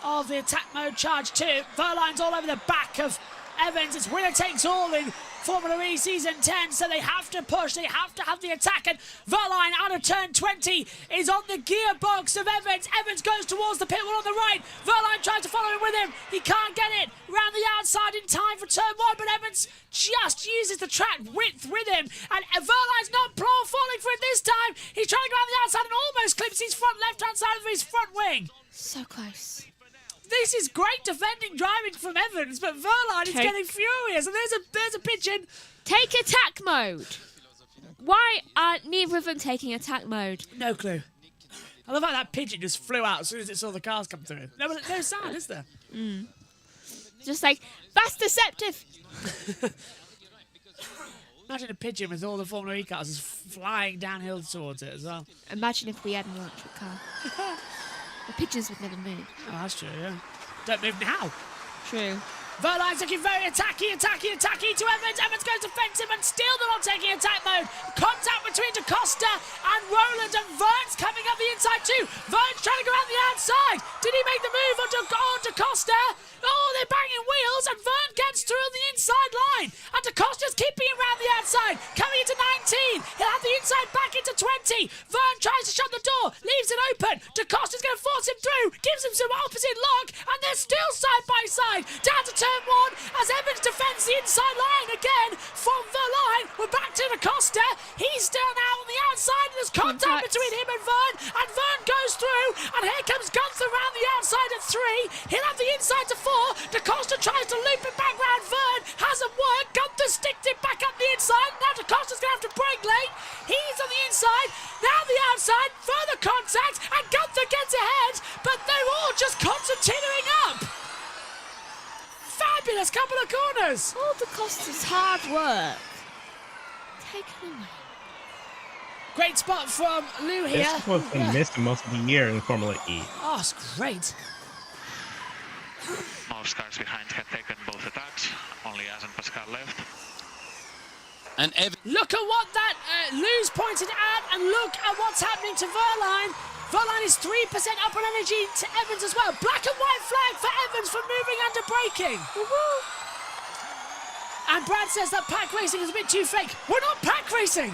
of the attack mode charge too. Verline's all over the back of Evans. It's winner takes all in Formula E Season 10, so they have to push, they have to have the attack, and Verline out of turn 20 is on the gearbox of Evans. Evans goes towards the pit wall on the right. Verline tries to follow him with him. He can't get it round the outside in time for turn 1, but Evans just uses the track width with him, and Verline's not falling for it this time. He's trying to go around the outside and almost clips his front left-hand side of his front wing. So close. This is great defending driving from Evans, but Verline is getting furious, and there's a pigeon. Take attack mode. Why are neither of them taking attack mode? No clue. I love how that pigeon just flew out as soon as it saw the cars come through. No sound, is there? Just like, that's deceptive. Imagine a pigeon with all the Formula E cars just flying downhill towards it as well. Imagine if we had an electric car. The pigeons would never move. Oh, that's true, yeah. Don't move now. True. Verline's looking very attacky to Evans. Evans goes defensive and still they're not taking attack mode. Contact between DaCosta and Roland, and Vern's coming up the inside too. Vern's trying to go around the outside. Did he make the move on DaCosta? Oh, they're banging wheels, and Vern gets through the inside line. And DaCosta's keeping him around the outside. Coming into 19. He'll have the inside back into 20. Vern tries to shut the door, leaves it open. DaCosta's going to force him through, gives him some opposite lock, and they're still side by side. Down to turn 1 as Evans defends the inside line again from Verline. We're back to DaCosta. He's still now on the outside, and there's contact between him and Vern goes through, and here comes Gunther around the outside at 3. He'll have the inside to 4. DaCosta tries to loop it back round Vern. Hasn't worked. Gunther sticked it back up the inside. Now DaCosta's going to have to brake late. He's on the inside. Now the outside. Further contact. And Gunther gets ahead. But they're all just continuing up. Fabulous couple of corners. All DaCosta's hard work taken away. Great spot from Lou here. This was missed most of the year in Formula E. Oh, it's great. Most cars behind had taken both attacks, only As and Pascal left. And look at what that Lou's pointed at, and look at what's happening to Verline. Verline is 3% up on energy to Evans as well. Black and white flag for Evans for moving under braking. And Brad says that pack racing is a bit too fake. We're not pack racing.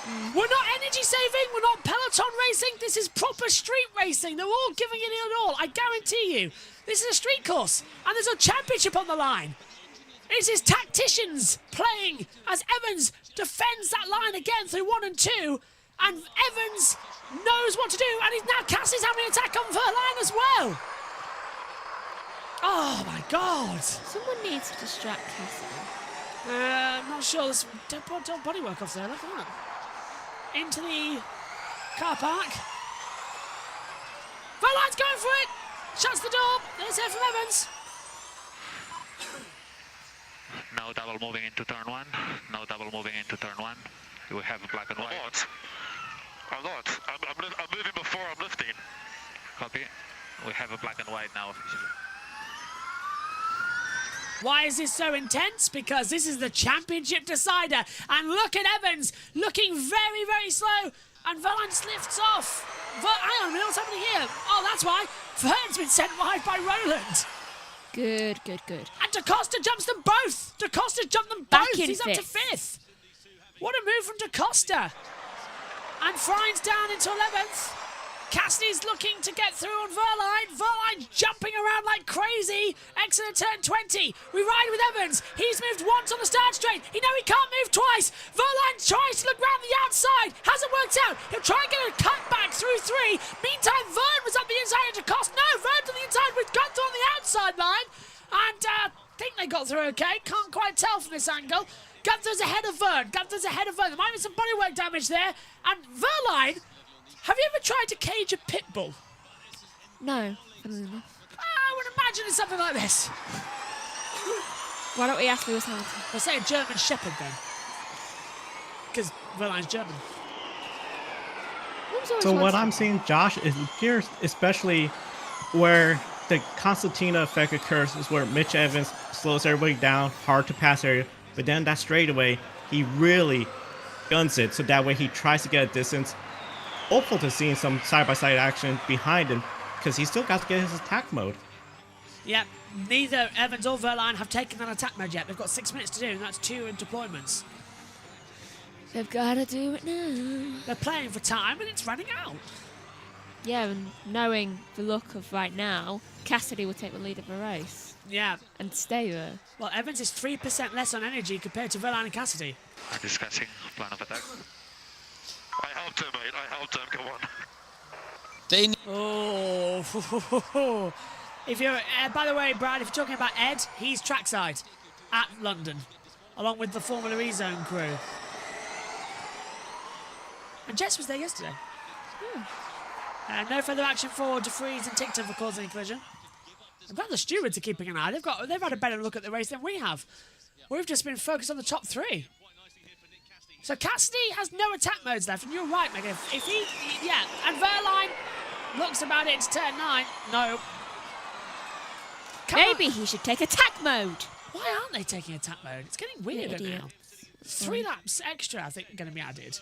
We're not energy saving, we're not peloton racing, this is proper street racing. They're all giving it all, I guarantee you. This is a street course, and there's a championship on the line. It is tacticians playing as Evans defends that line again through 1 and 2, and Evans knows what to do, and he's now Cassie's having an attack on Verline as well. Oh my God. Someone needs to distract Cassie. I'm not sure, there's bodywork off there, look at that. Into the car park. Verline's going for it. Shuts the door. There's it from Evans. No double moving into turn 1. No double moving into turn 1. We have a black and white. I'm not. I'm moving before I'm lifting. Copy. We have a black and white now officially. Why is this so intense? Because this is the championship decider. And look at Evans looking very, very slow. And Verline lifts off. Hang on a minute, what's happening here? Oh, that's why. Vern's been sent wide by Roland. Good. And DaCosta jumps them both. DaCosta jumped them both. He's up to 5th. What a move from DaCosta. And Frien's down into 11th. Cassidy's looking to get through on Verline. Verline jumping around like crazy. Excellent turn 20. We ride with Evans. He's moved once on the start straight. He can't move twice. Verline tries to look round the outside. Hasn't worked out. He'll try and get a cut back through 3. Meantime, Vern was up the inside into Cost. No, Vern's on the inside with Gunther on the outside line. And I think they got through okay. Can't quite tell from this angle. Gunther's ahead of Vern. There might be some bodywork damage there. And Verline, have you ever tried to cage a pit bull? No. I would imagine it's something like this. Why don't we ask Lewis Hamilton? We'll say a German Shepherd then. Because Verline's German. So what I'm seeing, Josh, is here, especially where the Constantina effect occurs, is where Mitch Evans slows everybody down, hard to pass area. But then that straightaway, he really guns it, so that way he tries to get a distance. Hopeful to seeing some side-by-side action behind him, because he's still got to get his attack mode. Yep, neither Evans or Verline have taken that attack mode yet. They've got 6 minutes to do, and that's 2 deployments. They've got to do it now. They're playing for time, and it's running out. Yeah, and knowing the look of right now, Cassidy will take the lead of the race. Yeah. And stay there. Well, Evans is 3% less on energy compared to Verline and Cassidy. I'm discussing plan of attack. I helped him, mate. I helped him. Come on. They. Oh. If you're, by the way, Brad, if you're talking about Ed, he's trackside at London, along with the Formula E Zone crew. And Jess was there yesterday. No further action for De Vries and Tickton for causing a collision. I'm glad the stewards are keeping an eye. They've had a better look at the race than we have. We've just been focused on the top 3. So Cassidy has no attack modes left, and you're right, Megan. If he, yeah, and Verline looks about it to turn 9. No. Maybe he should take attack mode. Why aren't they taking attack mode? It's getting weirder now. 3 laps extra, I think, are going to be added.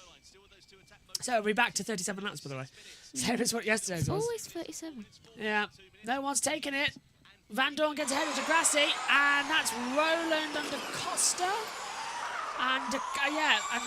So we'll be back to 37 laps, by the way. Same as what yesterday's was. Always 37. Yeah. No one's taken it. Van Dorn gets ahead of Degrassi, and that's Roland and DaCosta. And, and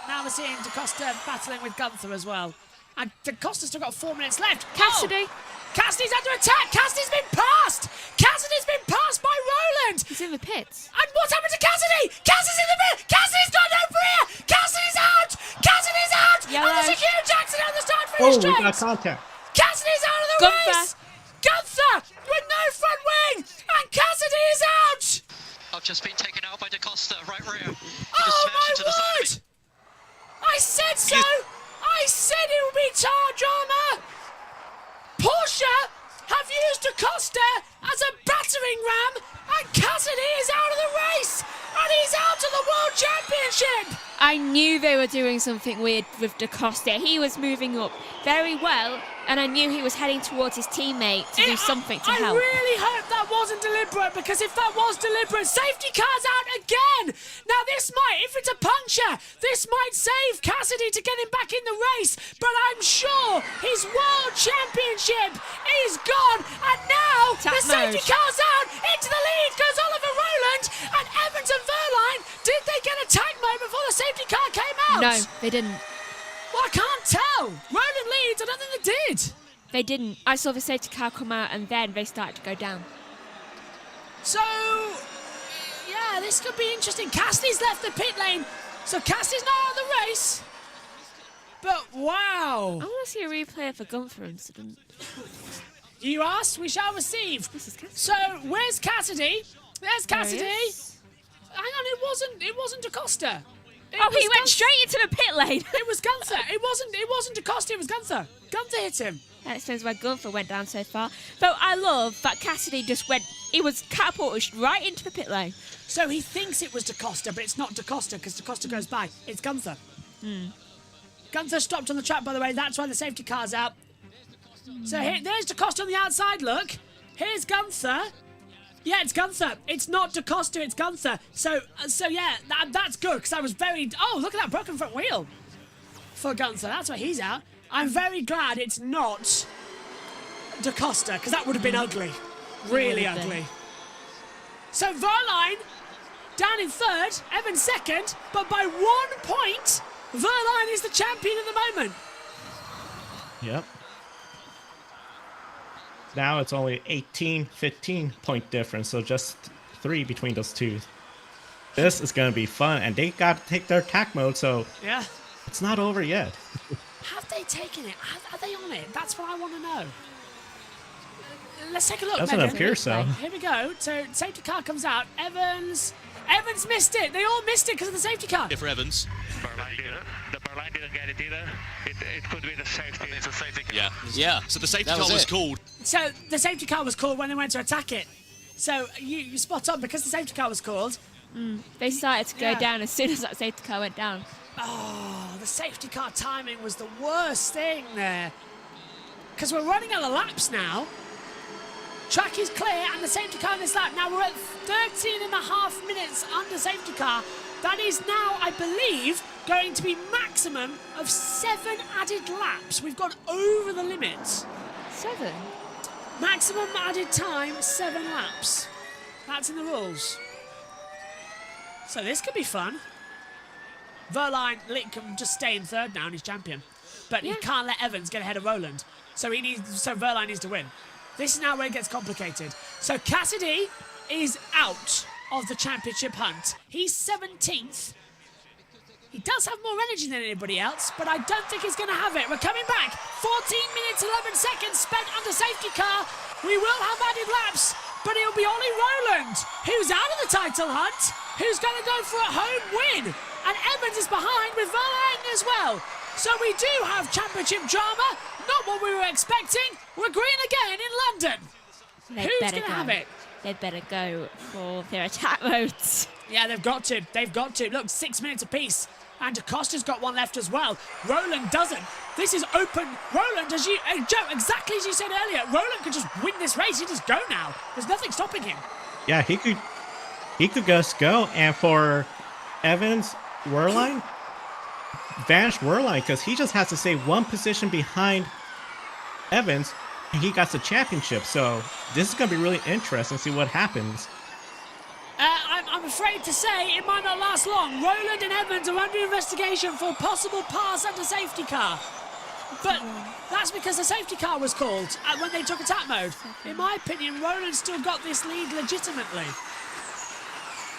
now we're seeing DaCosta battling with Gunther as well. And DaCosta's still got 4 minutes left. Cassidy. Cassidy's under attack. Cassidy's been passed. Cassidy's been passed by Roland. He's in the pits. And what's happened to Cassidy? Cassidy's in the pit. Cassidy's got no rear. Cassidy's out. Cassidy's out. Yellow. And there's a huge accident on the start finish straight. We got contact. Cassidy's out of the race. Gunther with no front wing. And Cassidy is out. I've just been taken out by DaCosta, right rear. Oh my word. I said so. I said it would be tar drama. Porsche have used DaCosta as a battering ram, and Cassidy is out of the race, and he's out of the World Championship. I knew they were doing something weird with DaCosta. He was moving up very well, and I knew he was heading towards his teammate to do something to help. I really hope that wasn't deliberate, because if that was deliberate, safety car's out again. Now this might, if it's a puncture, this might save Cassidy to get him back in the race, but I'm sure his World Championship is gone, and now the safety car's out. Into the lead goes Oliver Rowland, and Evans and Verline. Did they get a tag mode before the safety car came out? No, they didn't. Well, I can't tell. Roland leads. I don't think they did. They didn't. I saw the safety car come out, and then they started to go down. So, yeah, this could be interesting. Cassidy's left the pit lane, so Cassidy's not out of the race. But wow. I want to see a replay of the Gunther incident. You asked, we shall receive. So, where's Cassidy? There's Cassidy. Hang on, it wasn't DaCosta. He went straight into the pit lane. It was Gunther. It wasn't DaCosta, it was Gunther. Gunther hit him. That explains why Gunther went down so far. Though I love that Cassidy just went, he was catapulted right into the pit lane. So he thinks it was DaCosta, but it's not DaCosta because DaCosta goes by. It's Gunther. Gunther stopped on the track, by the way. That's why the safety car's out. So there's DaCosta on the outside, look. Here's Gunther. Yeah, it's Gunther. It's not DaCosta, it's Gunther. So yeah, that's good, because I was very... Oh, look at that broken front wheel for Gunther. That's why he's out. I'm very glad it's not DaCosta, because that would have been ugly. Really ugly. So Verline down in 3rd, Evans 2nd, but by 1 point, Verline is the champion at the moment. Yep. Now it's only 15 point difference, so just 3 between those two. This is going to be fun, and they got to take their attack mode, so yeah, it's not over yet. Have they taken it? Are they on it? That's what I want to know. Let's take a look. Doesn't appear so. Here we go. So safety car comes out. Evans missed it. They all missed it because of the safety car. For Evans. The Berline didn't get it either. It could be the safety. It's a safety car. Yeah. So the safety car was called. So the safety car was called when they went to attack it. So you spot on, because the safety car was called. They started to go down as soon as that safety car went down. Oh, the safety car timing was the worst thing there. Because we're running out of laps now. Track is clear and the safety car in this lap. Now we're at 13.5 minutes under safety car. That is now, I believe, going to be maximum of 7 added laps. We've gone over the limit. 7? Maximum added time, 7 laps. That's in the rules. So this could be fun. Verline can just stay in third now and he's champion. But he can't let Evans get ahead of Roland. So Verline needs to win. This is now where it gets complicated. So Cassidy is out of the championship hunt. He's 17th. He does have more energy than anybody else, but I don't think he's going to have it. We're coming back. 14 minutes, 11 seconds spent under safety car. We will have added laps, but it'll be Ollie Rowland, who's out of the title hunt, who's going to go for a home win. And Evans is behind with Verlaine as well. So we do have championship drama. Not what we were expecting. We're green again in London. Who's going to have it? They'd better go for their attack modes. Yeah, they've got to. They've got to. Look, 6 minutes apiece. And Acosta's got one left as well. Roland doesn't. This is open. Roland, Joe, exactly as you said earlier, Roland could just win this race. He just go now. There's nothing stopping him. Yeah, he could just go. And for Evans, Wehrlein, vanish Wehrlein, because he just has to stay one position behind Evans, and he got the championship. So this is going to be really interesting to see what happens. I'm afraid to say it might not last long. Roland and Evans are under investigation for possible pass under safety car. But that's because the safety car was called when they took attack mode. In my opinion, Roland still got this lead legitimately.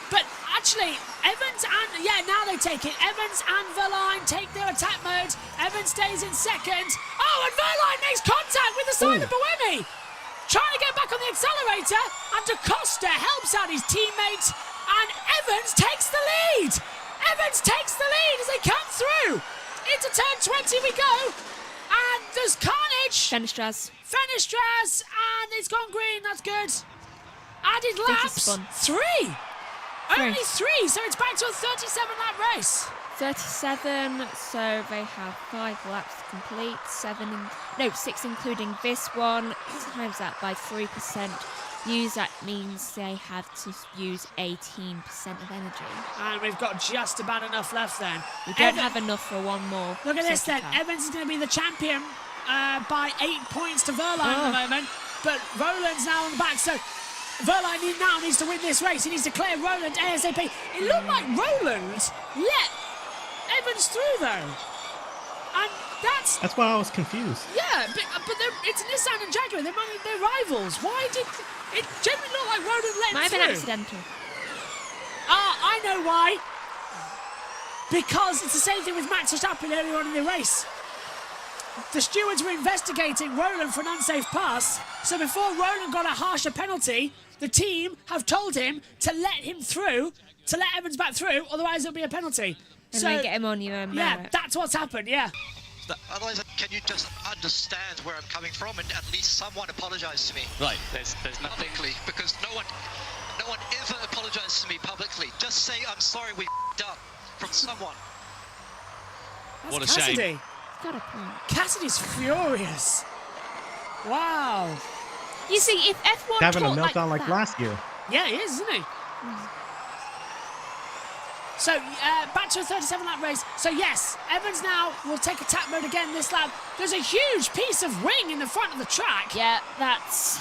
But actually, Evans and... Yeah, now they take it. Evans and Verline take their attack mode. Evans stays in second. Oh, and Verline makes contact with the side of Buemi. Trying to get back on the accelerator. And DaCosta helps out his teammate. And Evans takes the lead. Evans takes the lead as they come through. Into turn 20 we go. And there's carnage. Fenestras. And it's gone green. That's good. Added laps. 3. Only 3, so it's back to a 37-lap race. 37, so they have 5 laps to complete, 6 including this one, times that by 3%. That means they have to use 18% of energy. And we've got just about enough left then. We don't have enough for one more. Look at this then, Evans is going to be the champion by 8 points to Verline at the moment, but Roland's now on the back, so Verline now needs to win this race. He needs to clear Roland ASAP. It looked like Roland let Evans through though. And that's why I was confused. Yeah, but it's Nissan and Jaguar. They're rivals. Why did it generally look like Roland let him Might have through? been accidental. I know why. Because it's the same thing with Max Verstappen earlier on in the race. The stewards were investigating Roland for an unsafe pass, so before Roland got a harsher penalty, the team have told him to let him through, to let Evans back through, otherwise it'll be a penalty. And then get him on your own merit. Yeah, that's what's happened, yeah. Otherwise, can you just understand where I'm coming from and at least someone apologise to me? Right, there's nothing. Publicly, because no one ever apologised to me publicly. Just say I'm sorry we f***ed up from someone. That's what a Cassidy. shame. Got a point. Cassidy's furious. Wow. You see, if F1 having a talked meltdown like that, last year. Yeah, he is, isn't he? So, back to a 37-lap race. So, yes, Evans now will take attack mode again this lap. There's a huge piece of wing in the front of the track. Yeah, that's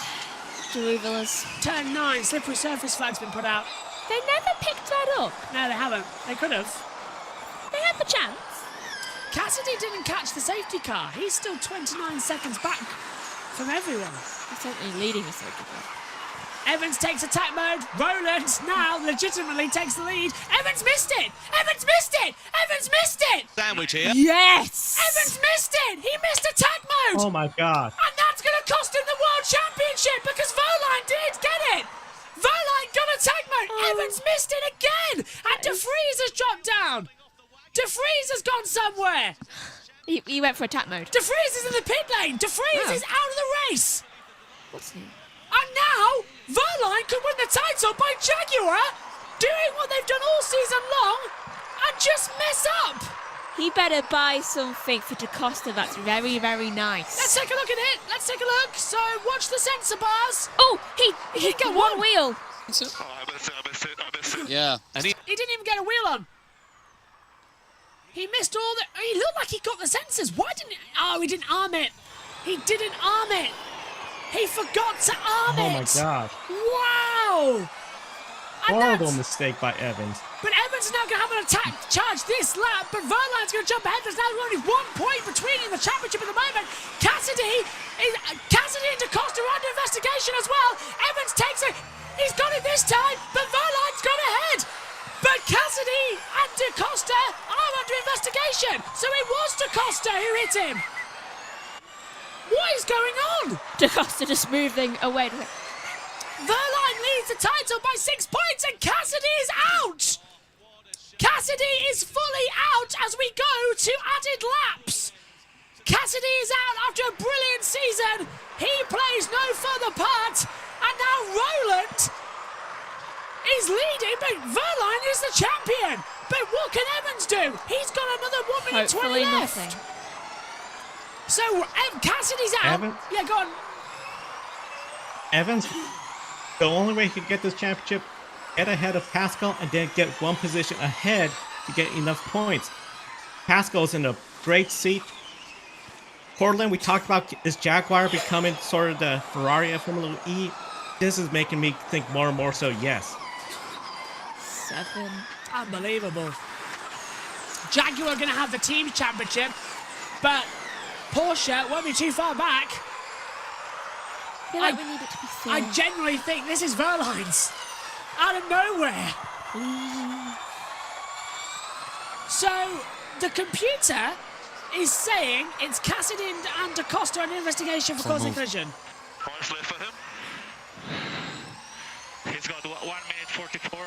Jerusalem. Turn 9, slippery surface flag's been put out. They never picked that up. No, they haven't. They could have. They had the chance. Cassidy didn't catch the safety car. He's still 29 seconds back from everyone. He's certainly leading the safety car. Evans takes attack mode. Roland now legitimately takes the lead. Evans missed it! Evans missed it! Evans missed it! Sandwich here. Yes! Evans missed it! He missed attack mode! Oh my god. And that's going to cost him the World Championship because Verline did get it! Verline got attack mode! Evans missed it again! And De Vries has dropped down! De Vries has gone somewhere! He went for attack mode. De Vries is in the pit lane! De Vries is out of the race! What's new? And now, Verline could win the title by Jaguar doing what they've done all season long and just mess up. He better buy something for Da Costa that's very, very nice. Let's take a look at it. Let's take a look. So watch the sensor bars. Oh, he got one wheel. I missed it. Yeah. He didn't even get a wheel on. He missed all the... He looked like he got the sensors. Why didn't he... Oh, he didn't arm it. He didn't arm it. He forgot to arm it. Oh, my God. Wow. Horrible mistake by Evans. But Evans is now going to have an attack charge this lap, but Verline's going to jump ahead. There's now only 1 point between in the championship at the moment. Cassidy and Da Costa are under investigation as well. Evans takes it. He's got it this time, but Verline's gone ahead. But Cassidy and Da Costa are under investigation. So it was Da Costa who hit him. What is going on? Da Costa just moving away. Verline leads the title by 6 points and Cassidy is out! Cassidy is fully out as we go to added laps. Cassidy is out after a brilliant season. He plays no further part. And now Roland is leading, but Verline is the champion. But what can Evans do? He's got another 1 minute 20 Hopefully left. nothing. So Cassidy's out. Yeah, go on. Evans, the only way he could get this championship, get ahead of Pascal and then get 1 position ahead to get enough points. Pascal's in a great seat. Portland, we talked about is Jaguar becoming sort of the Ferrari of Formula E. This is making me think more and more so, yes. 7. Unbelievable. Jaguar are going to have the team championship, but Porsche won't be too far back. I feel like we need it to be fair. I genuinely think this is Verline's. Out of nowhere. So, the computer is saying it's Cassidy and Da Costa on investigation for causing collision. Points left for him. He's got 1 minute 44.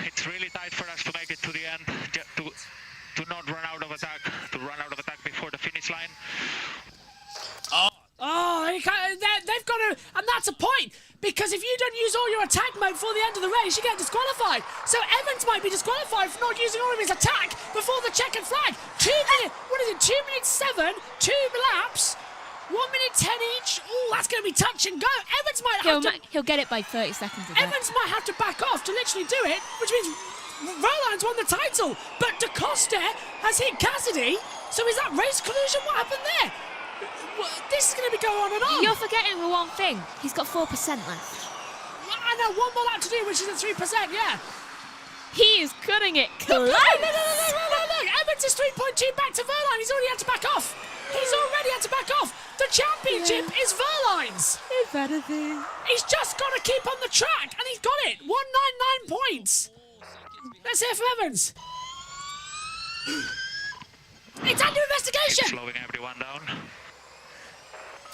It's really tight for us to make it to the end, to not run out of attack, before the finish line. Oh, they've got to, and that's a point, because if you don't use all your attack mode before the end of the race, you get disqualified. So Evans might be disqualified for not using all of his attack before the checkered flag. 2 minutes, what is it, 2 minutes 7, 2 laps, 1 minute 10 each. Oh, that's going to be touch and go. Evans might have to... He'll get it by 30 seconds of that. Evans might have to back off to literally do it, which means Verline's won the title. But Da Costa has hit Cassidy, so is that race collusion? What happened there? This is going to be going on and on. You're forgetting the one thing. He's got 4% left. I know, 1 more lap to do, which is at 3%, yeah. He is cutting it close. Look, Evans is 3.2 back to Verline. He's already had to back off. The championship is Verline's. It better be. He's just got to keep on the track, and he's got it. 199 points. Let's hear from Evans. It's under investigation. Slowing everyone down.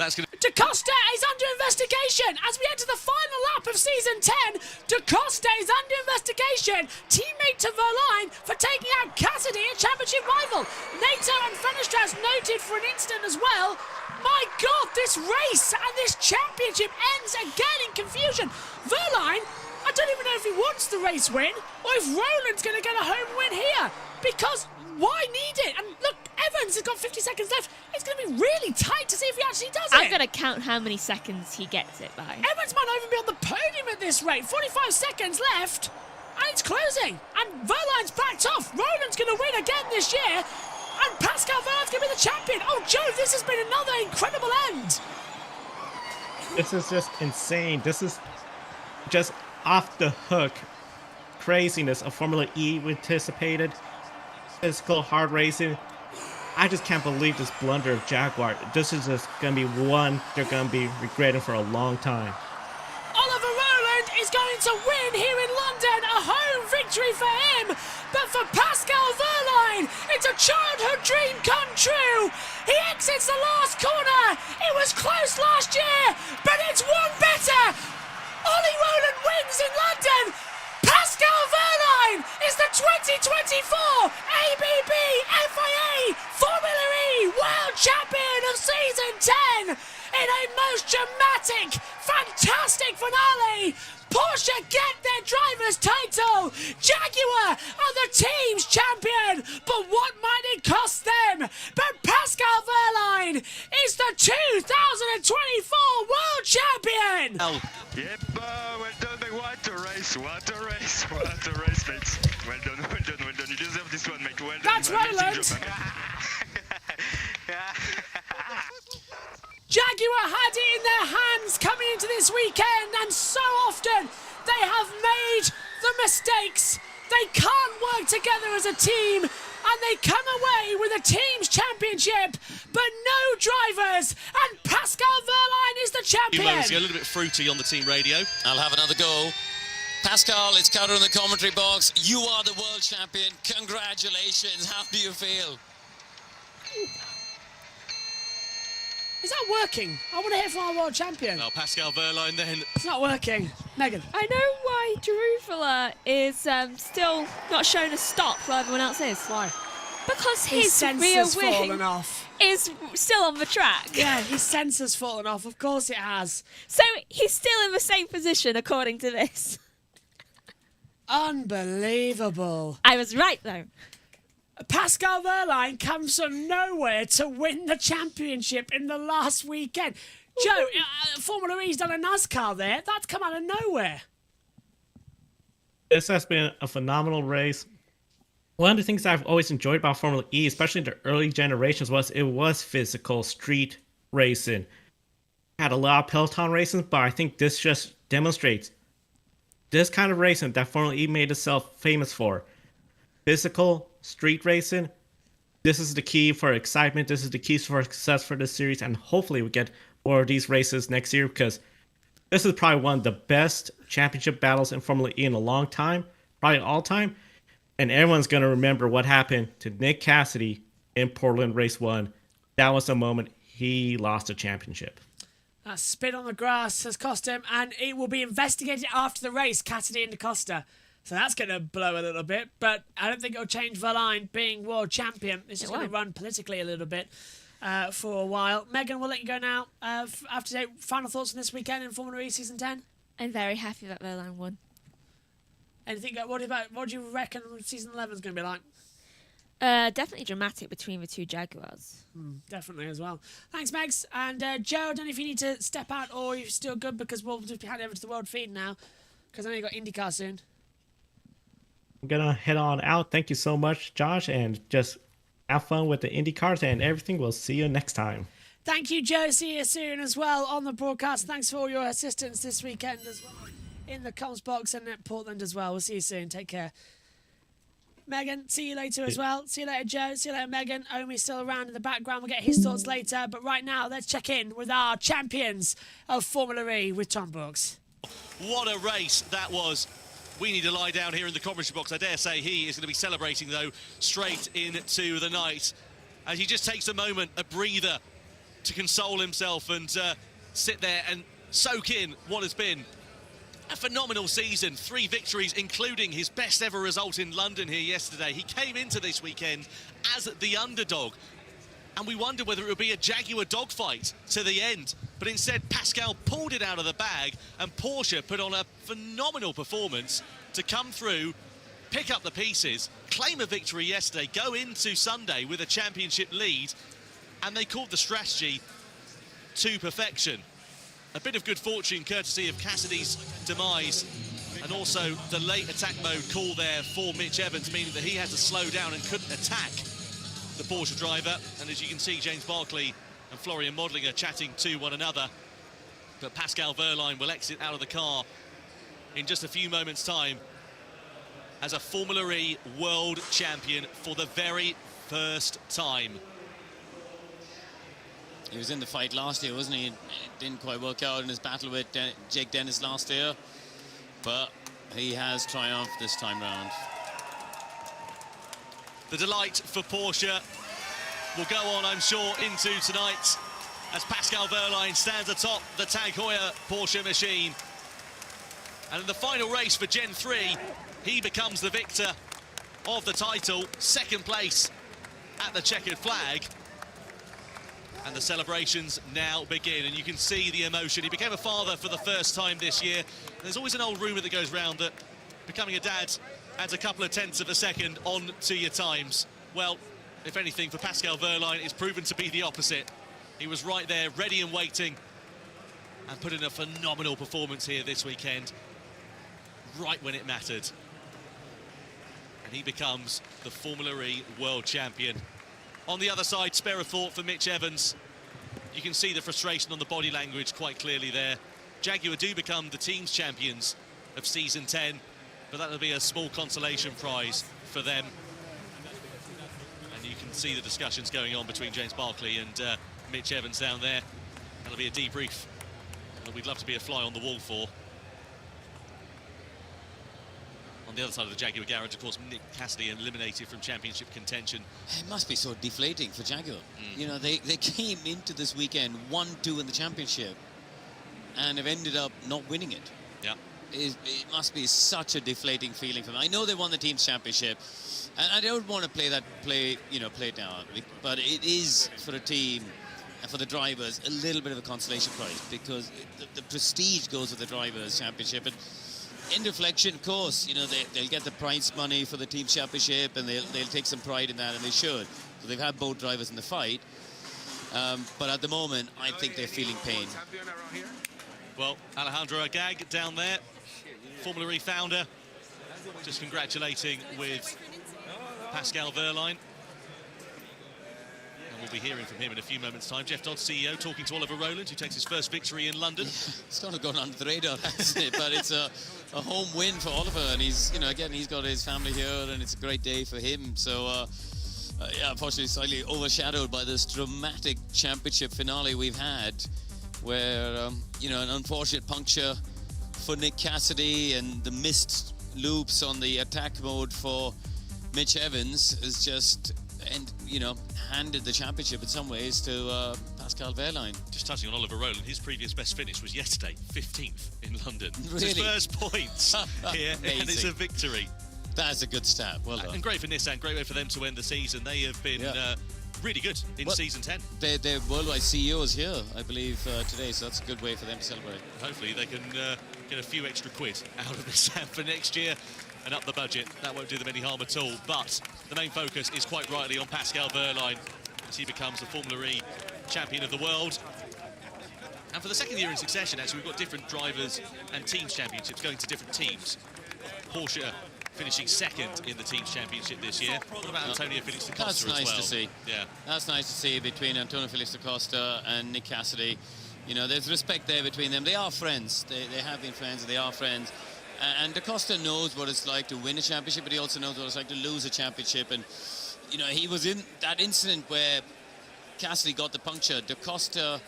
Da Costa is under investigation as we enter the final lap of season 10. Da Costa is under investigation. Teammate to Verline for taking out Cassidy, a championship rival. Nato and Fenestras noted for an instant as well. My God, this race and this championship ends again in confusion. Verline, I don't even know if he wants the race win or if Roland's going to get a home win here, because why need it? And look, Evans has got 50 seconds left. It's going to be really tight to see if he actually does it. I'm going to count how many seconds he gets it by. Evans might not even be on the podium at this rate. 45 seconds left, and it's closing. And Verline's backed off. Roland's going to win again this year, and Pascal Verline's going to be the champion. Oh, Joe, this has been another incredible end. This is just insane. This is just off the hook craziness of Formula E we anticipated. Physical, hard racing. I just can't believe this blunder of Jaguar. This is just going to be one they're going to be regretting for a long time. Oliver Rowland is going to win here in London, a home victory for him. But for Pascal Verline, it's a childhood dream come true. He exits the last corner. It was close last year, but it's one better. Ollie Rowland wins in London. Pascal Verline is the 2024 ABB FIA Formula E World Champion of Season 10 in a most dramatic, fantastic finale. Porsche get their driver's title. Jaguar are the team's champion, but what might it cost them? But Pascal Wehrlein is the 2024 world champion. Yep, well done, mate. What a race, what a race, what a race, mate. Well done, well done, well done. You deserve this one, mate. Well done. That's Roland. Jaguar had it in their hands coming into this weekend, and so often they have made the mistakes. They can't work together as a team, and they come away with a team's championship, but no drivers, and Pascal Wehrlein is the champion. A little bit fruity on the team radio. I'll have another go. Pascal, it's Carter in the commentary box. You are the world champion. Congratulations. How do you feel? Is that working? I want to hear from our world champion. Well, Pascal Wehrlein then. It's not working. Megan. I know why Jeruvela is still not showing a stop while everyone else is. Why? Because His his rear sensor's wing fallen off. is still on the track. Yeah, his sensor's fallen off. Of course it has. So he's still in the same position according to this. Unbelievable. I was right though. Pascal Wehrlein comes from nowhere to win the championship in the last weekend. Joe, Formula E's done a NASCAR there. That's come out of nowhere. This has been a phenomenal race. One of the things I've always enjoyed about Formula E, especially in the early generations, was it was physical street racing. Had a lot of peloton racing, but I think this just demonstrates this kind of racing that Formula E made itself famous for. Physical street racing. This is the key for excitement. This is the key for success for this series, and hopefully we get more of these races next year, because this is probably one of the best championship battles in Formula E in a long time, probably all time, and everyone's going to remember what happened to Nick Cassidy in Portland Race 1. That was the moment he lost the championship. That spit on the grass has cost him, and it will be investigated after the race, Cassidy and DaCosta. So that's going to blow a little bit, but I don't think it'll change Wehrlein being world champion. It's just going to run politically a little bit for a while. Megan, we'll let you go now. After final thoughts on this weekend in Formula E Season 10? I'm very happy that Wehrlein won. Anything? What do you reckon Season 11 is going to be like? Definitely dramatic between the two Jaguars. Definitely as well. Thanks, Megs. And Joe, I don't know if you need to step out or you're still good, because we'll just be handing over to the world feed now, because I know you've got IndyCar soon. I'm going to head on out. Thank you so much, Josh, and just have fun with the Indy cars and everything. We'll see you next time. Thank you, Joe. See you soon as well on the broadcast. Thanks for all your assistance this weekend as well in the comms box and at Portland as well. We'll see you soon. Take care. Megan, see you later as well. See you later, Joe. See you later, Megan. Omi's still around in the background. We'll get his thoughts later. But right now, let's check in with our champions of Formula E with Tom Brooks. What a race that was. We need to lie down here in the commentary box. I dare say he is going to be celebrating, though, straight into the night. As he just takes a moment, a breather, to console himself and sit there and soak in what has been a phenomenal season. 3 victories, including his best ever result in London here yesterday. He came into this weekend as the underdog, and we wondered whether it would be a Jaguar dogfight to the end. But instead, Pascal pulled it out of the bag, and Porsche put on a phenomenal performance to come through, pick up the pieces, claim a victory yesterday, go into Sunday with a championship lead, and they called the strategy to perfection. A bit of good fortune courtesy of Cassidy's demise, and also the late attack mode call there for Mitch Evans, meaning that he had to slow down and couldn't attack the Porsche driver. And as you can see, James Barkley and Florian Modlinger chatting to one another. But Pascal Wehrlein will exit out of the car in just a few moments' time as a Formula E world champion for the very first time. He was in the fight last year, wasn't he? It didn't quite work out in his battle with Jake Dennis last year, but he has triumphed this time round. The delight for Porsche will go on, I'm sure, into tonight as Pascal Wehrlein stands atop the Tag Heuer Porsche machine. And in the final race for Gen 3, he becomes the victor of the title, second place at the checkered flag. And the celebrations now begin, and you can see the emotion. He became a father for the first time this year. There's always an old rumour that goes round that becoming a dad adds a couple of tenths of a second on to your times. Well, if anything, for Pascal Wehrlein, it's proven to be the opposite. He was right there, ready and waiting, and put in a phenomenal performance here this weekend, right when it mattered. And he becomes the Formula E World Champion. On the other side, spare a thought for Mitch Evans. You can see the frustration on the body language quite clearly there. Jaguar do become the team's champions of Season 10, but that'll be a small consolation prize for them. And you can see the discussions going on between James Barclay and Mitch Evans down there. That'll be a debrief that we'd love to be a fly on the wall for. On the other side of the Jaguar garage, of course, Nick Cassidy eliminated from championship contention. It must be so deflating for Jaguar. You know, they came into this weekend 1-2 in the championship and have ended up not winning it. Yeah. It must be such a deflating feeling for them. I know they won the team's championship, and I don't want to play it down, but it is for a team and for the drivers a little bit of a consolation prize, because the prestige goes with the drivers' championship. And in reflection, of course, you know, they'll get the prize money for the team championship, and they'll take some pride in that, and they should. So they've had both drivers in the fight, but at the moment, I think they're feeling pain. Well, Alejandro Agag down there, Formula E founder, just congratulating with Pascal Wehrlein. And we'll be hearing from him in a few moments' time. Jeff Dodd, CEO, talking to Oliver Rowland, who takes his first victory in London. It's kind of gone under the radar, hasn't it? But it's a home win for Oliver, and he's, you know, again, he's got his family here, and it's a great day for him. So, yeah, unfortunately, slightly overshadowed by this dramatic championship finale we've had, where, you know, an unfortunate puncture for Nick Cassidy and the missed loops on the attack mode for Mitch Evans is just, and you know, handed the championship in some ways to Pascal Wehrlein. Just touching on Oliver Rowland, his previous best finish was yesterday, 15th in London. Really? His first points here, and it's a victory. That's a good stat. Well done. And great for Nissan, great way for them to end the season. They have been really good in Season 10. Their worldwide CEO is here, I believe, today, so that's a good way for them to celebrate. Hopefully they can get a few extra quid out of this for next year and up the budget. That won't do them any harm at all. But the main focus is quite rightly on Pascal Wehrlein as he becomes the Formula E champion of the world. And for the second year in succession, actually, we've got different drivers and teams championships going to different teams. Porsche finishing second in the team's championship this year. What about Antonio Felix da Costa as well? That's nice to see. Yeah. That's nice to see between Antonio Felix da Costa and Nick Cassidy. You know, there's respect there between them. They are friends. They have been friends, and they are friends. And da Costa knows what it's like to win a championship, but he also knows what it's like to lose a championship. And, you know, he was in that incident where Cassidy got the puncture. Da Costa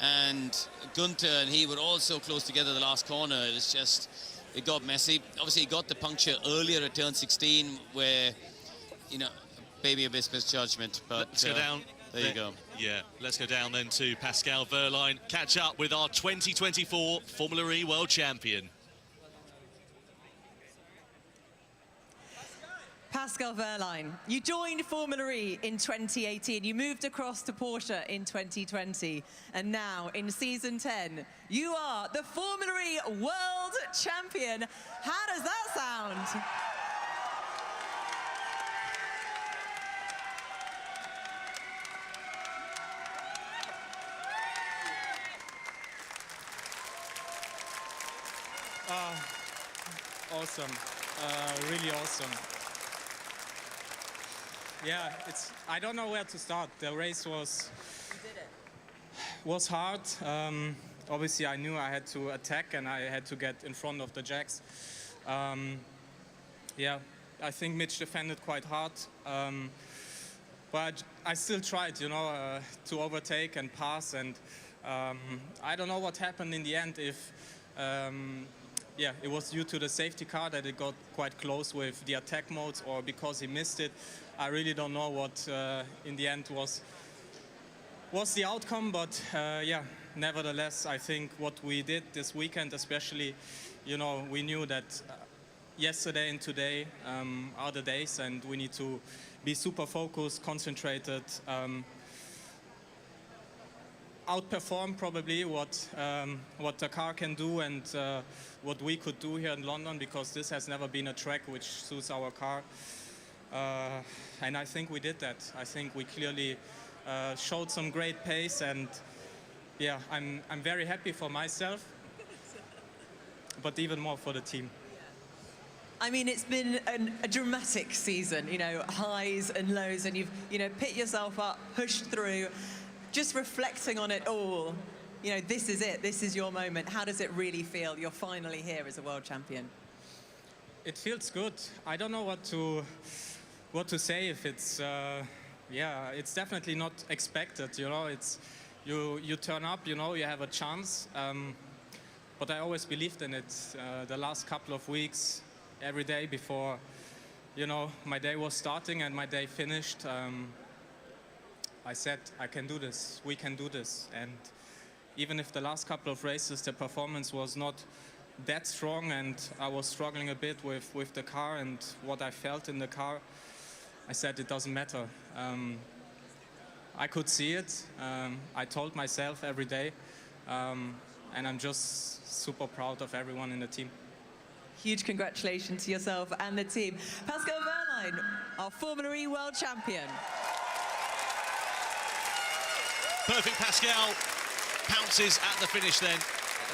and Gunther and he were all so close together the last corner. It was just, it got messy. Obviously, he got the puncture earlier at turn 16 where, you know, maybe a misjudgment, but let's go down. There you go. Yeah, let's go down then to Pascal Wehrlein. Catch up with our 2024 Formula E World Champion. Pascal Wehrlein, you joined Formula E in 2018. You moved across to Porsche in 2020. And now, in Season 10, you are the Formula E World Champion. How does that sound? Awesome. Really awesome. Yeah, I don't know where to start. The race was hard. Obviously, I knew I had to attack and I had to get in front of the Jacks. Yeah, I think Mitch defended quite hard. But I still tried, you know, to overtake and pass. And I don't know what happened in the end. If yeah, it was due to the safety car that it got quite close with the attack modes, or because he missed it. I really don't know what in the end was the outcome, but yeah, nevertheless, I think what we did this weekend, especially, you know, we knew that yesterday and today are the days, and we need to be super focused, concentrated, outperform probably what the car can do and what we could do here in London, because this has never been a track which suits our car. And I think we did that. I think we clearly showed some great pace, and yeah, I'm very happy for myself, but even more for the team. I mean, it's been a dramatic season, you know, highs and lows, and you've, you know, picked yourself up, pushed through. Just reflecting on it all, you know, this is it, this is your moment. How does it really feel? You're finally here as a world champion. It feels good. I don't know what to say. If it's, yeah, it's definitely not expected, you know. It's, you turn up, you know, you have a chance. But I always believed in it. The last couple of weeks, every day before, you know, my day was starting and my day finished, I said, I can do this, we can do this. And even if the last couple of races, the performance was not that strong and I was struggling a bit with the car and what I felt in the car, I said it doesn't matter. I could see it. I told myself every day, and I'm just super proud of everyone in the team. Huge congratulations to yourself and the team. Pascal Wehrlein, our Formula E world champion. Perfect Pascal pounces at the finish then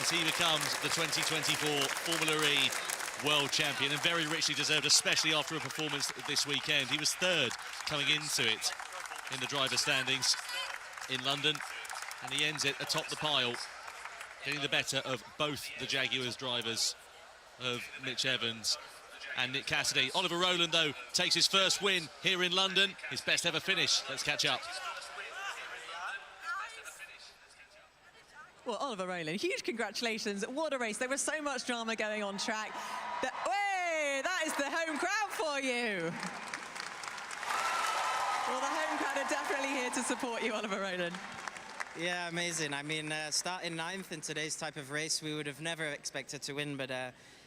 as he becomes the 2024 Formula E world champion, and very richly deserved, especially after a performance this weekend. He was third coming into it in the driver standings in London, and he ends it atop the pile, getting the better of both the Jaguars drivers, of Mitch Evans and Nick Cassidy. Oliver Rowland, though, takes his first win here in London, his best ever finish. Let's catch up. Well, Oliver Rowland, huge congratulations. What a race. There was so much drama going on track. That is the home crowd for you. Well, the home crowd are definitely here to support you, Oliver Rowland. Yeah, amazing. I mean, starting 9th in today's type of race, we would have never expected to win, but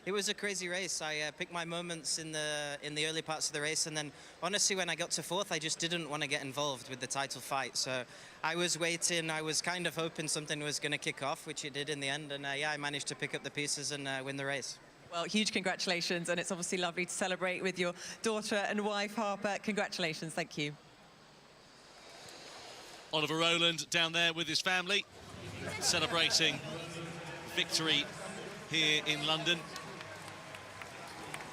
it was a crazy race. I picked my moments in the early parts of the race, and then honestly, when I got to 4th, I just didn't want to get involved with the title fight. So I was waiting. I was kind of hoping something was going to kick off, which it did in the end. And yeah, I managed to pick up the pieces and win the race. Well, huge congratulations, and it's obviously lovely to celebrate with your daughter and wife, Harper. Congratulations. Thank you. Oliver Rowland down there with his family, celebrating victory here in London.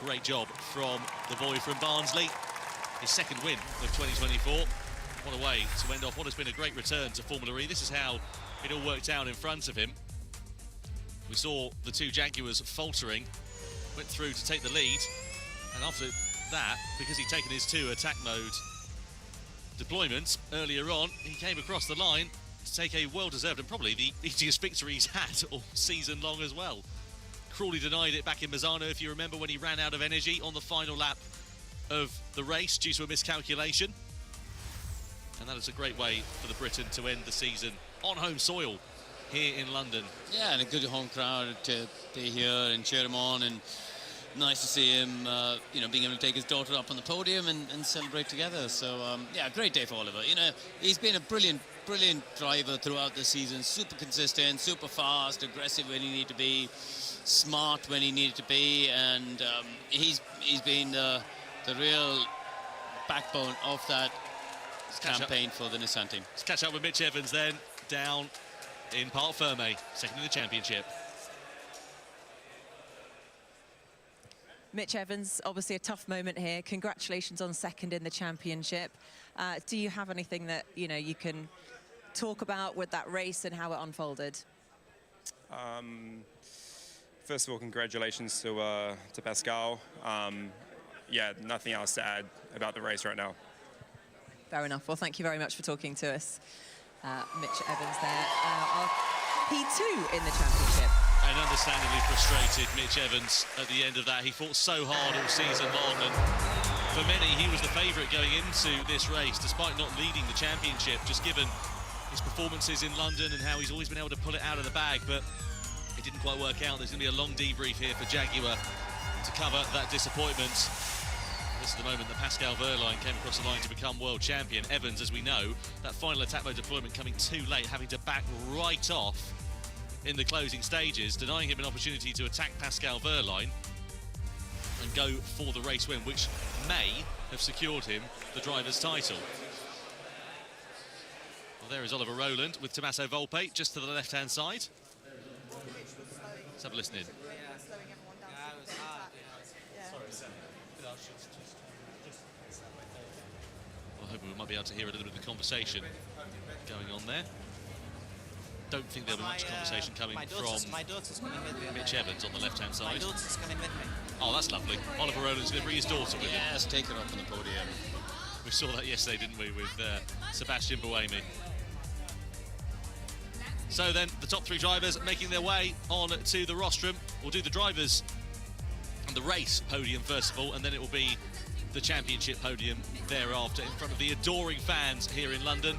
Great job from the boy from Barnsley. His second win of 2024. What a way to end off what has been a great return to Formula E. This is how it all worked out in front of him. We saw the two Jaguars faltering, went through to take the lead, and after that, because he'd taken his 2 attack mode deployments earlier on, he came across the line to take a well-deserved and probably the easiest victory he's had all season long as well. Cruelly denied it back in Misano, if you remember, when he ran out of energy on the final lap of the race due to a miscalculation. And that is a great way for the Briton to end the season on home soil here in London. Yeah, and a good home crowd to be here and cheer him on, and nice to see him, you know, being able to take his daughter up on the podium and celebrate together. So, yeah, great day for Oliver. You know, he's been a brilliant driver throughout the season. Super consistent, super fast, aggressive when he needed to be, smart when he needed to be, and he's been the real backbone of that campaign for the Nissan team. Let's catch up with Mitch Evans then, down in Parc Fermé, second in the championship. Mitch Evans, obviously a tough moment here. Congratulations on second in the championship. Do you have anything that, you know, you can talk about with that race and how it unfolded? First of all, congratulations to Pascal. Yeah, nothing else to add about the race right now. Fair enough. Well, thank you very much for talking to us. Mitch Evans there, our P2 in the championship. And understandably frustrated, Mitch Evans, at the end of that. He fought so hard all season long, and for many, he was the favourite going into this race, despite not leading the championship, just given his performances in London and how he's always been able to pull it out of the bag, but it didn't quite work out. There's going to be a long debrief here for Jaguar to cover that disappointment. This is the moment that Pascal Wehrlein came across the line to become world champion. Evans, as we know, that final attack mode deployment coming too late, having to back right off in the closing stages, denying him an opportunity to attack Pascal Wehrlein and go for the race win, which may have secured him the driver's title. Well, there is Oliver Rowland with Tommaso Volpe just to the left-hand side. Let's have a listen in. I'm hoping we might be able to hear a little bit of the conversation going on there. Don't think there'll be much conversation coming from my daughter's coming with me. Mitch Evans on the left-hand side. My daughter's coming with me. Oh, that's lovely. Oliver Rowland's going to bring his daughter with him. Yes, take her up on the podium. We saw that yesterday, didn't we, with Sebastian Buemi. So then, the top three drivers making their way on to the rostrum. We'll do the drivers and the race podium first of all, and then it will be the championship podium thereafter in front of the adoring fans here in London.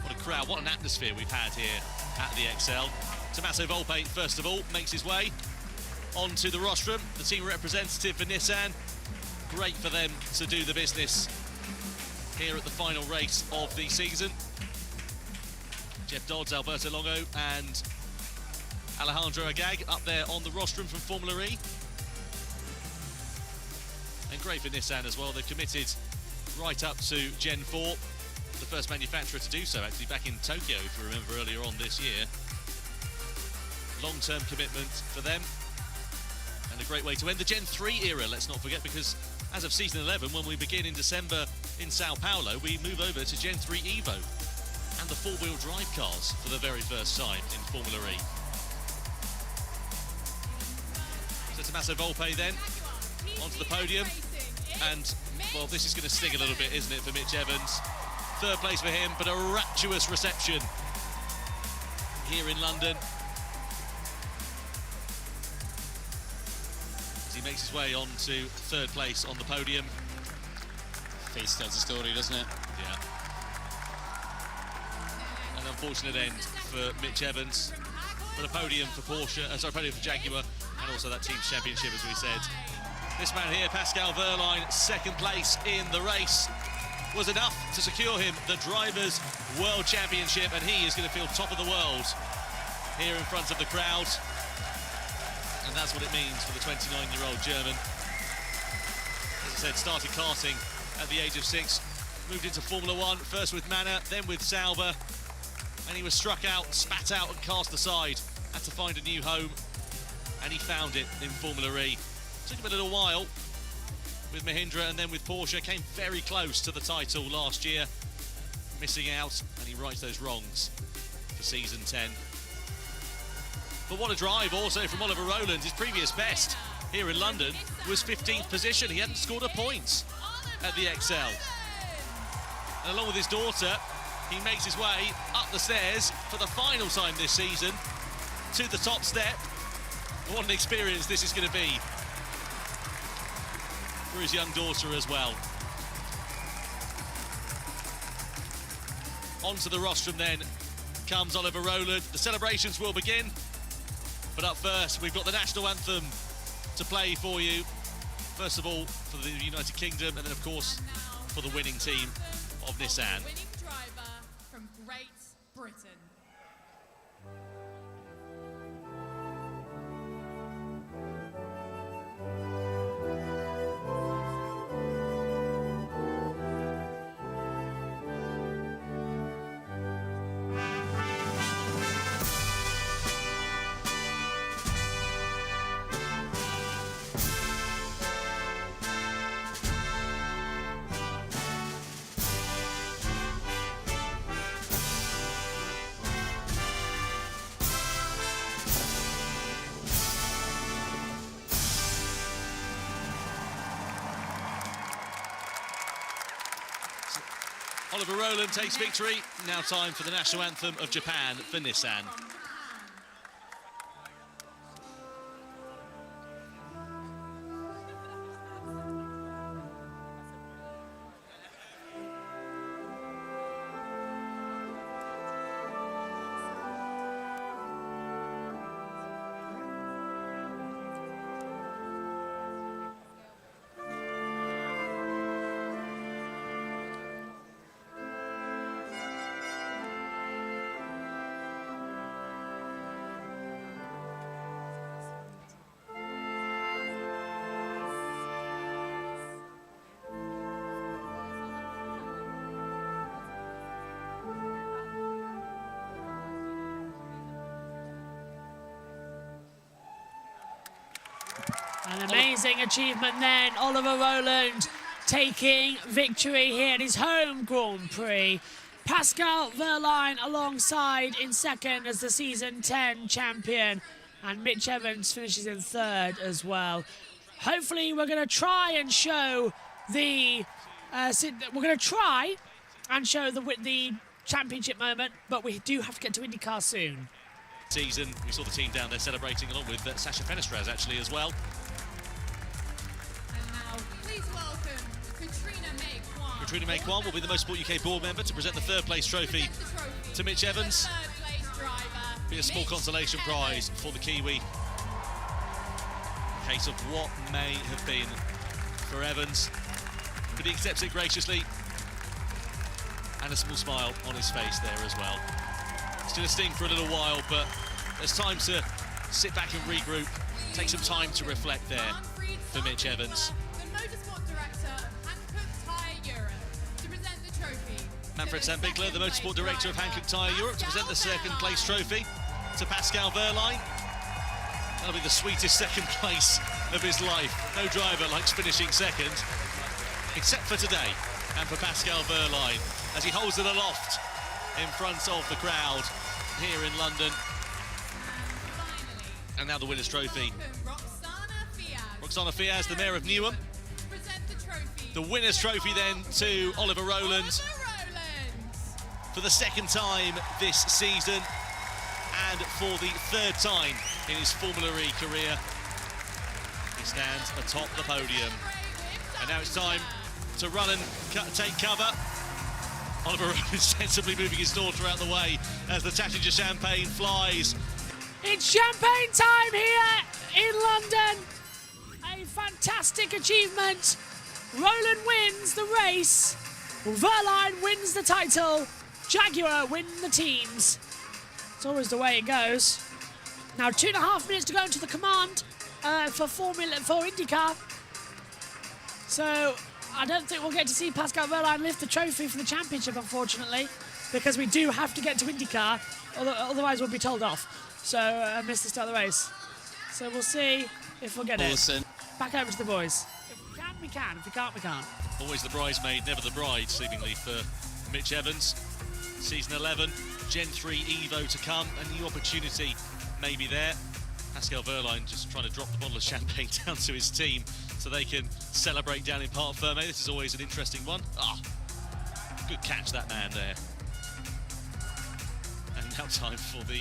What a crowd, what an atmosphere we've had here at the XL. Tommaso Volpe, first of all, makes his way onto the rostrum, the team representative for Nissan. Great for them to do the business here at the final race of the season. Jeff Dodds, Alberto Longo and Alejandro Agag up there on the rostrum from Formula E. And great for Nissan as well, they've committed right up to Gen 4, the first manufacturer to do so actually back in Tokyo, if you remember earlier on this year. Long-term commitment for them and a great way to end the Gen 3 era, let's not forget, because as of season 11, when we begin in December in Sao Paulo, we move over to Gen 3 Evo and the four-wheel drive cars for the very first time in Formula E. So Tommaso Volpe then onto the podium, and well, this is going to sting a little bit, isn't it, for Mitch Evans? Third place for him, but a rapturous reception here in London as he makes his way on to third place on the podium. Face tells the story, doesn't it? Yeah. An unfortunate end for Mitch Evans, but a podium for Porsche, podium for Jaguar, and also that team's championship, as we said. This man here, Pascal Wehrlein, second place in the race, was enough to secure him the Drivers' World Championship, and he is going to feel top of the world here in front of the crowd. And that's what it means for the 29-year-old German. As I said, started karting at the age of 6, moved into Formula 1, first with Manor, then with Sauber, and he was struck out, spat out and cast aside, had to find a new home, and he found it in Formula E. Took him a little while with Mahindra and then with Porsche, came very close to the title last year, missing out, and he rights those wrongs for season 10. But what a drive also from Oliver Rowland. His previous best here in London was 15th position. He hadn't scored a point at the XL. And along with his daughter, he makes his way up the stairs for the final time this season to the top step. What an experience this is going to be for his young daughter as well. Onto the rostrum then comes Oliver Rowland. The celebrations will begin, but up first we've got the national anthem to play for you. First of all for the United Kingdom, and then of course for the winning team of Nissan. Winning driver from Great Britain. Oliver Rowland takes victory. Now time for the national anthem of Japan for Nissan. An amazing achievement then. Oliver Rowland taking victory here in his home Grand Prix. Pascal Wehrlein alongside in second as the Season 10 champion. And Mitch Evans finishes in third as well. Hopefully we're going to try and show the... the championship moment, but we do have to get to IndyCar soon. Season, we saw the team down there celebrating along with Sasha Fenestraz actually as well. And now, please welcome Katrina May Kwan. Katrina May Kwan will be the Motorsport UK board member to present the third place trophy to Mitch Evans. Be a small consolation prize for the Kiwi. A case of what may have been for Evans, but he accepts it graciously, and a small smile on his face there as well. Still a sting for a little while, but there's time to sit back and regroup, take some time to reflect there for Mitch Evans. The Motorsport Director of Hankook Tyre Europe to present the trophy. Manfred Sandbigler, the Motorsport Director of Hankook Tyre Europe, to present the second place trophy to Pascal Wehrlein. That'll be the sweetest second place of his life. No driver likes finishing second, except for today, and for Pascal Wehrlein, as he holds it aloft in front of the crowd here in London. And now the winner's trophy. Roxana Fiaz, the Mayor of Newham. The winner's trophy then to Oliver Rowland for the second time this season and for the third time in his Formula E career. He stands atop the podium. And now it's time to run and take cover. Oliver Rowland sensibly moving his daughter out the way as the Tattinger champagne flies. It's champagne time here in London. A fantastic achievement. Rowland wins the race. Wehrlein wins the title. Jaguar win the teams. It's always the way it goes. Now 2.5 minutes to go into the command for IndyCar. So I don't think we'll get to see Pascal Wehrlein lift the trophy for the championship, unfortunately, because we do have to get to IndyCar, otherwise we'll be told off. So I missed the start of the race. So we'll see if we'll get it. Back over to the boys. If we can, we can. If we can't, we can't. Always the bridesmaid, never the bride, seemingly, for Mitch Evans. Season 11, Gen 3 Evo to come, a new opportunity maybe there. Pascal Wehrlein just trying to drop the bottle of champagne down to his team so they can celebrate down in Parc Ferme. This is always an interesting one. Good catch, that man there. And now time for the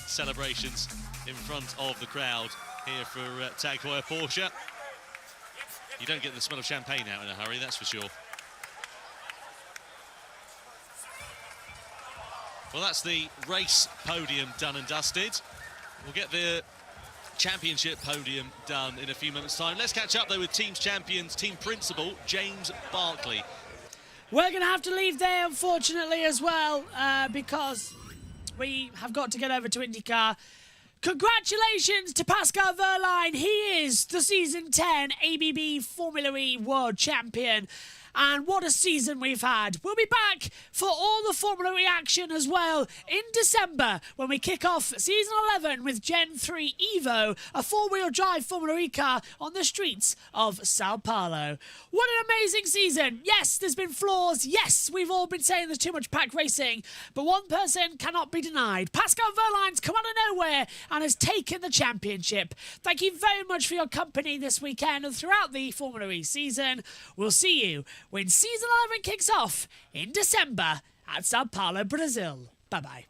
celebrations in front of the crowd here for Tag Heuer Porsche. You don't get the smell of champagne out in a hurry, that's for sure. Well, that's the race podium done and dusted. We'll get the championship podium done in a few moments' time. Let's catch up, though, with team's champions, team principal, James Barkley. We're going to have to leave there, unfortunately, as well, because we have got to get over to IndyCar. Congratulations to Pascal Wehrlein. He is the Season 10 ABB Formula E World Champion. And what a season we've had. We'll be back for all the Formula E action as well in December when we kick off Season 11 with Gen 3 Evo, a four-wheel drive Formula E car on the streets of Sao Paulo. What an amazing season. Yes, there's been flaws. Yes, we've all been saying there's too much pack racing. But one person cannot be denied. Pascal Wehrlein's come out of nowhere and has taken the championship. Thank you very much for your company this weekend and throughout the Formula E season. We'll see you when Season 11 kicks off in December at Sao Paulo, Brazil. Bye-bye.